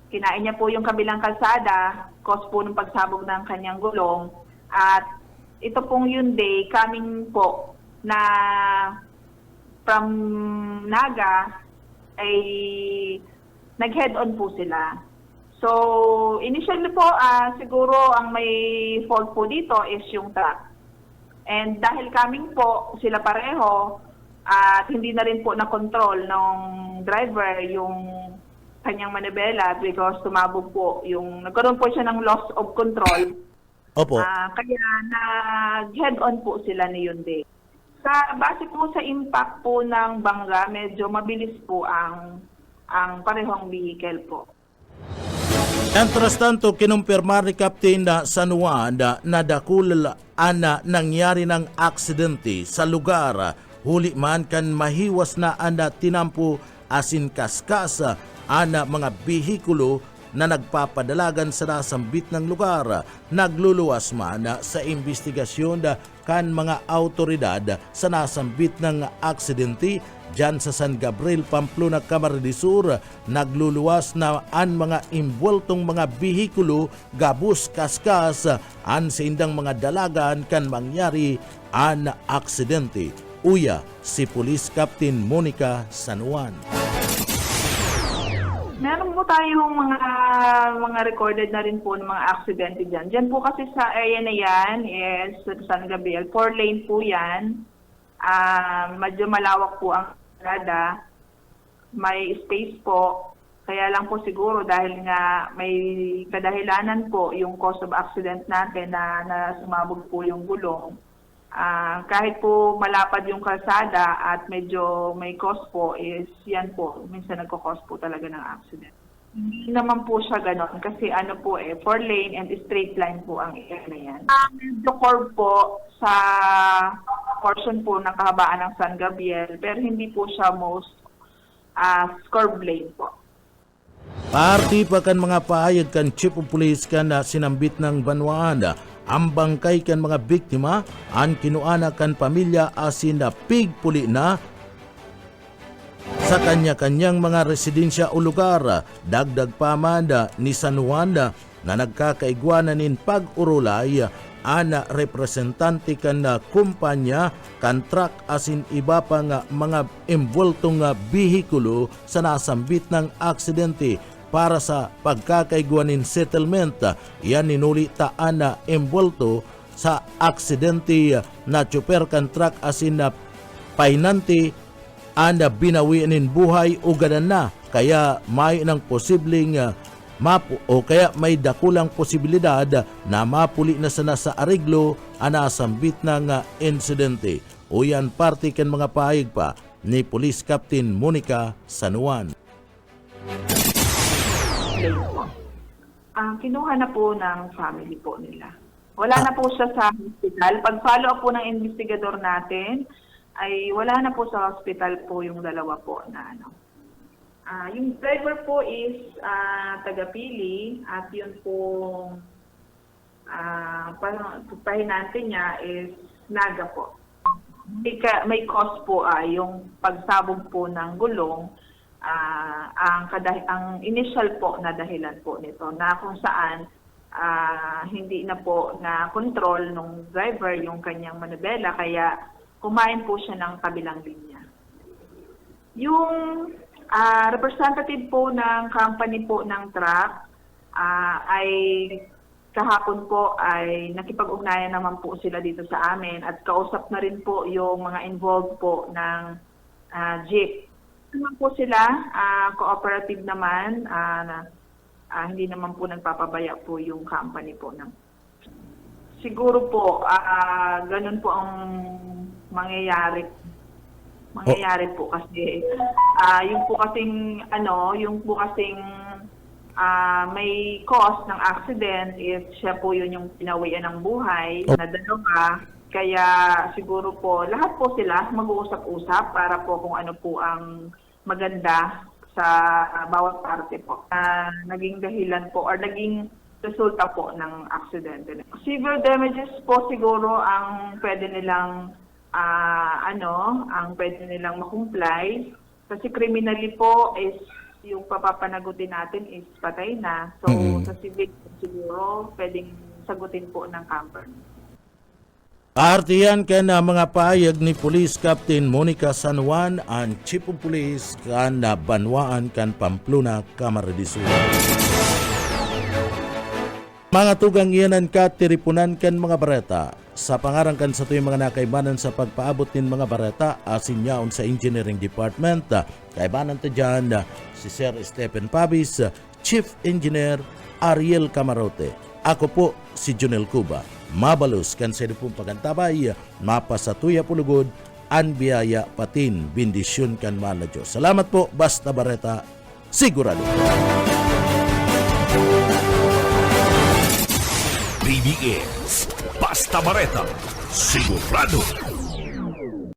Kinain niya po yung kabilang kalsada, cause po ng pagsabog ng kanyang gulong. At ito pong Hyundai coming po na from Naga ay nag-head-on po sila. So, initially po, siguro ang may fault po dito is yung truck. And dahil coming po sila pareho at hindi na rin po na-control ng driver yung kanyang manibela because tumabog po nagkaroon po siya ng loss of control. Opo. Kaya nag-head-on po sila ni Hyundai. Base po sa impact po ng bangga, medyo mabilis po ang parehong vehicle po. Entras tanto, kinumpirma ni Captain San Juan na dakul nangyari ng aksidente sa lugar. Huli man kan mahiwas na tinampo asin kaskas mga bihikulo na nagpapadalagan sa nasambit ng lugar. Nagluluwas man sa investigasyon kan mga autoridad sa nasambit ng aksidente dyan sa San Gabriel, Pamplona, Camarines del Sur. Nagluluwas na ang mga imboltong mga bihikulo gabus kaskas an sa indang mga dalagan kan mangyari an aksidente. Uya si Police Captain Monica San Juan. Meron po tayong mga recorded na rin po ng mga aksidente dyan. Dyan po kasi sa area na yan is San Gabriel. 4-lane po yan. Medyo malawak po ang kalsada. May space po. Kaya lang po siguro dahil nga may kadahilanan po yung cause of accident natin na sumabog po yung gulong. Kahit po malapad yung kalsada at medyo may cause po is yan po, minsan nagko-cause po talaga ng accident. Hindi naman po siya ganon kasi 4-lane and straight line po ang area na yan. Medyo curve po sa portion po ng kahabaan ng San Gabriel pero hindi po siya most curved lane po. Party pa kan mga pahayag kan Chief of Police kan sinambit ng Banwaan. Ang bangkay kan mga biktima ang kinuana kan pamilya asin na pigpuli na sa kanya-kanyang mga residensya o lugar. Dagdag pamanda ni San Juan na nagkakaigwanan in pag-urulay ana representante kan kumpanya kan truck asin iba pang mga imboltong bihikulo sa nasambit ng aksidente. para sa pagkakaiguanin settlement. Yan ninuli taan na embulto sa aksidente na chopper kan truck asin na painante anda binawianin buhay o ganan na, kaya may ng posibleng kaya may dakulang posibilidad na mapuli na sana sa ariglo ana sambit ng insidente. O yan parte kan mga pahayag pa ni Police Captain Monica San Juan. Kinuha na po ng family po nila. Wala na po siya sa hospital. Pag-follow up po ng investigador natin, ay wala na po sa hospital po yung dalawa po na ano. Yung driver po is taga-Pili at yun po pahinante niya is Naga po. May cause po yung pagsabog po ng gulong, ang initial po na dahilan po nito na kung saan hindi na po na control ng driver yung kanyang manubela, kaya kumain po siya ng kabilang linya. Yung representative po ng company po ng truck ay kahapon po ay nakipag-ugnayan naman po sila dito sa amin at kausap na rin po yung mga involved po ng jeep. Naman po sila, cooperative naman, hindi naman po nagpapabaya po yung company po ng. Siguro po, ganun po ang mangyayari po kasi yung po kasing may cause ng accident is siya po yun yung pinawian ng buhay na dalawa, kaya siguro po lahat po sila mag-uusap-usap para po kung ano po ang maganda sa bawat parte po naging dahilan po or naging resulta po ng aksidente. Severe damages po siguro ang pwede nilang ang pwede nilang makumply kasi criminally po is yung papapanagutin natin is patay na. So sa civil siguro pwedeng sagutin po ng company. Artiyan ka na mga pahayag ni Police Captain Monica San Juan ang Chief of Police kan na Banwaan kan Pamplona, Camarines Sur. Mga tugang iyanan ka tiripunan kan mga bareta sa pangarangkan sa tuyong mga nakaibanan sa pagpaabot nin mga bareta asin yaon sa Engineering Department. Kaibanan ta dyan si Sir Stephen Pabis, Chief Engineer Ariel Camarote. Ako po si Junel Cuba. Mabalos kan sa pong pagantabay, mapasatuya pulugod, an biyaya patin, bendisyon kan mahal na Diyos. Salamat po, basta bareta, sigurado. BBS Basta Bareta, sigurado.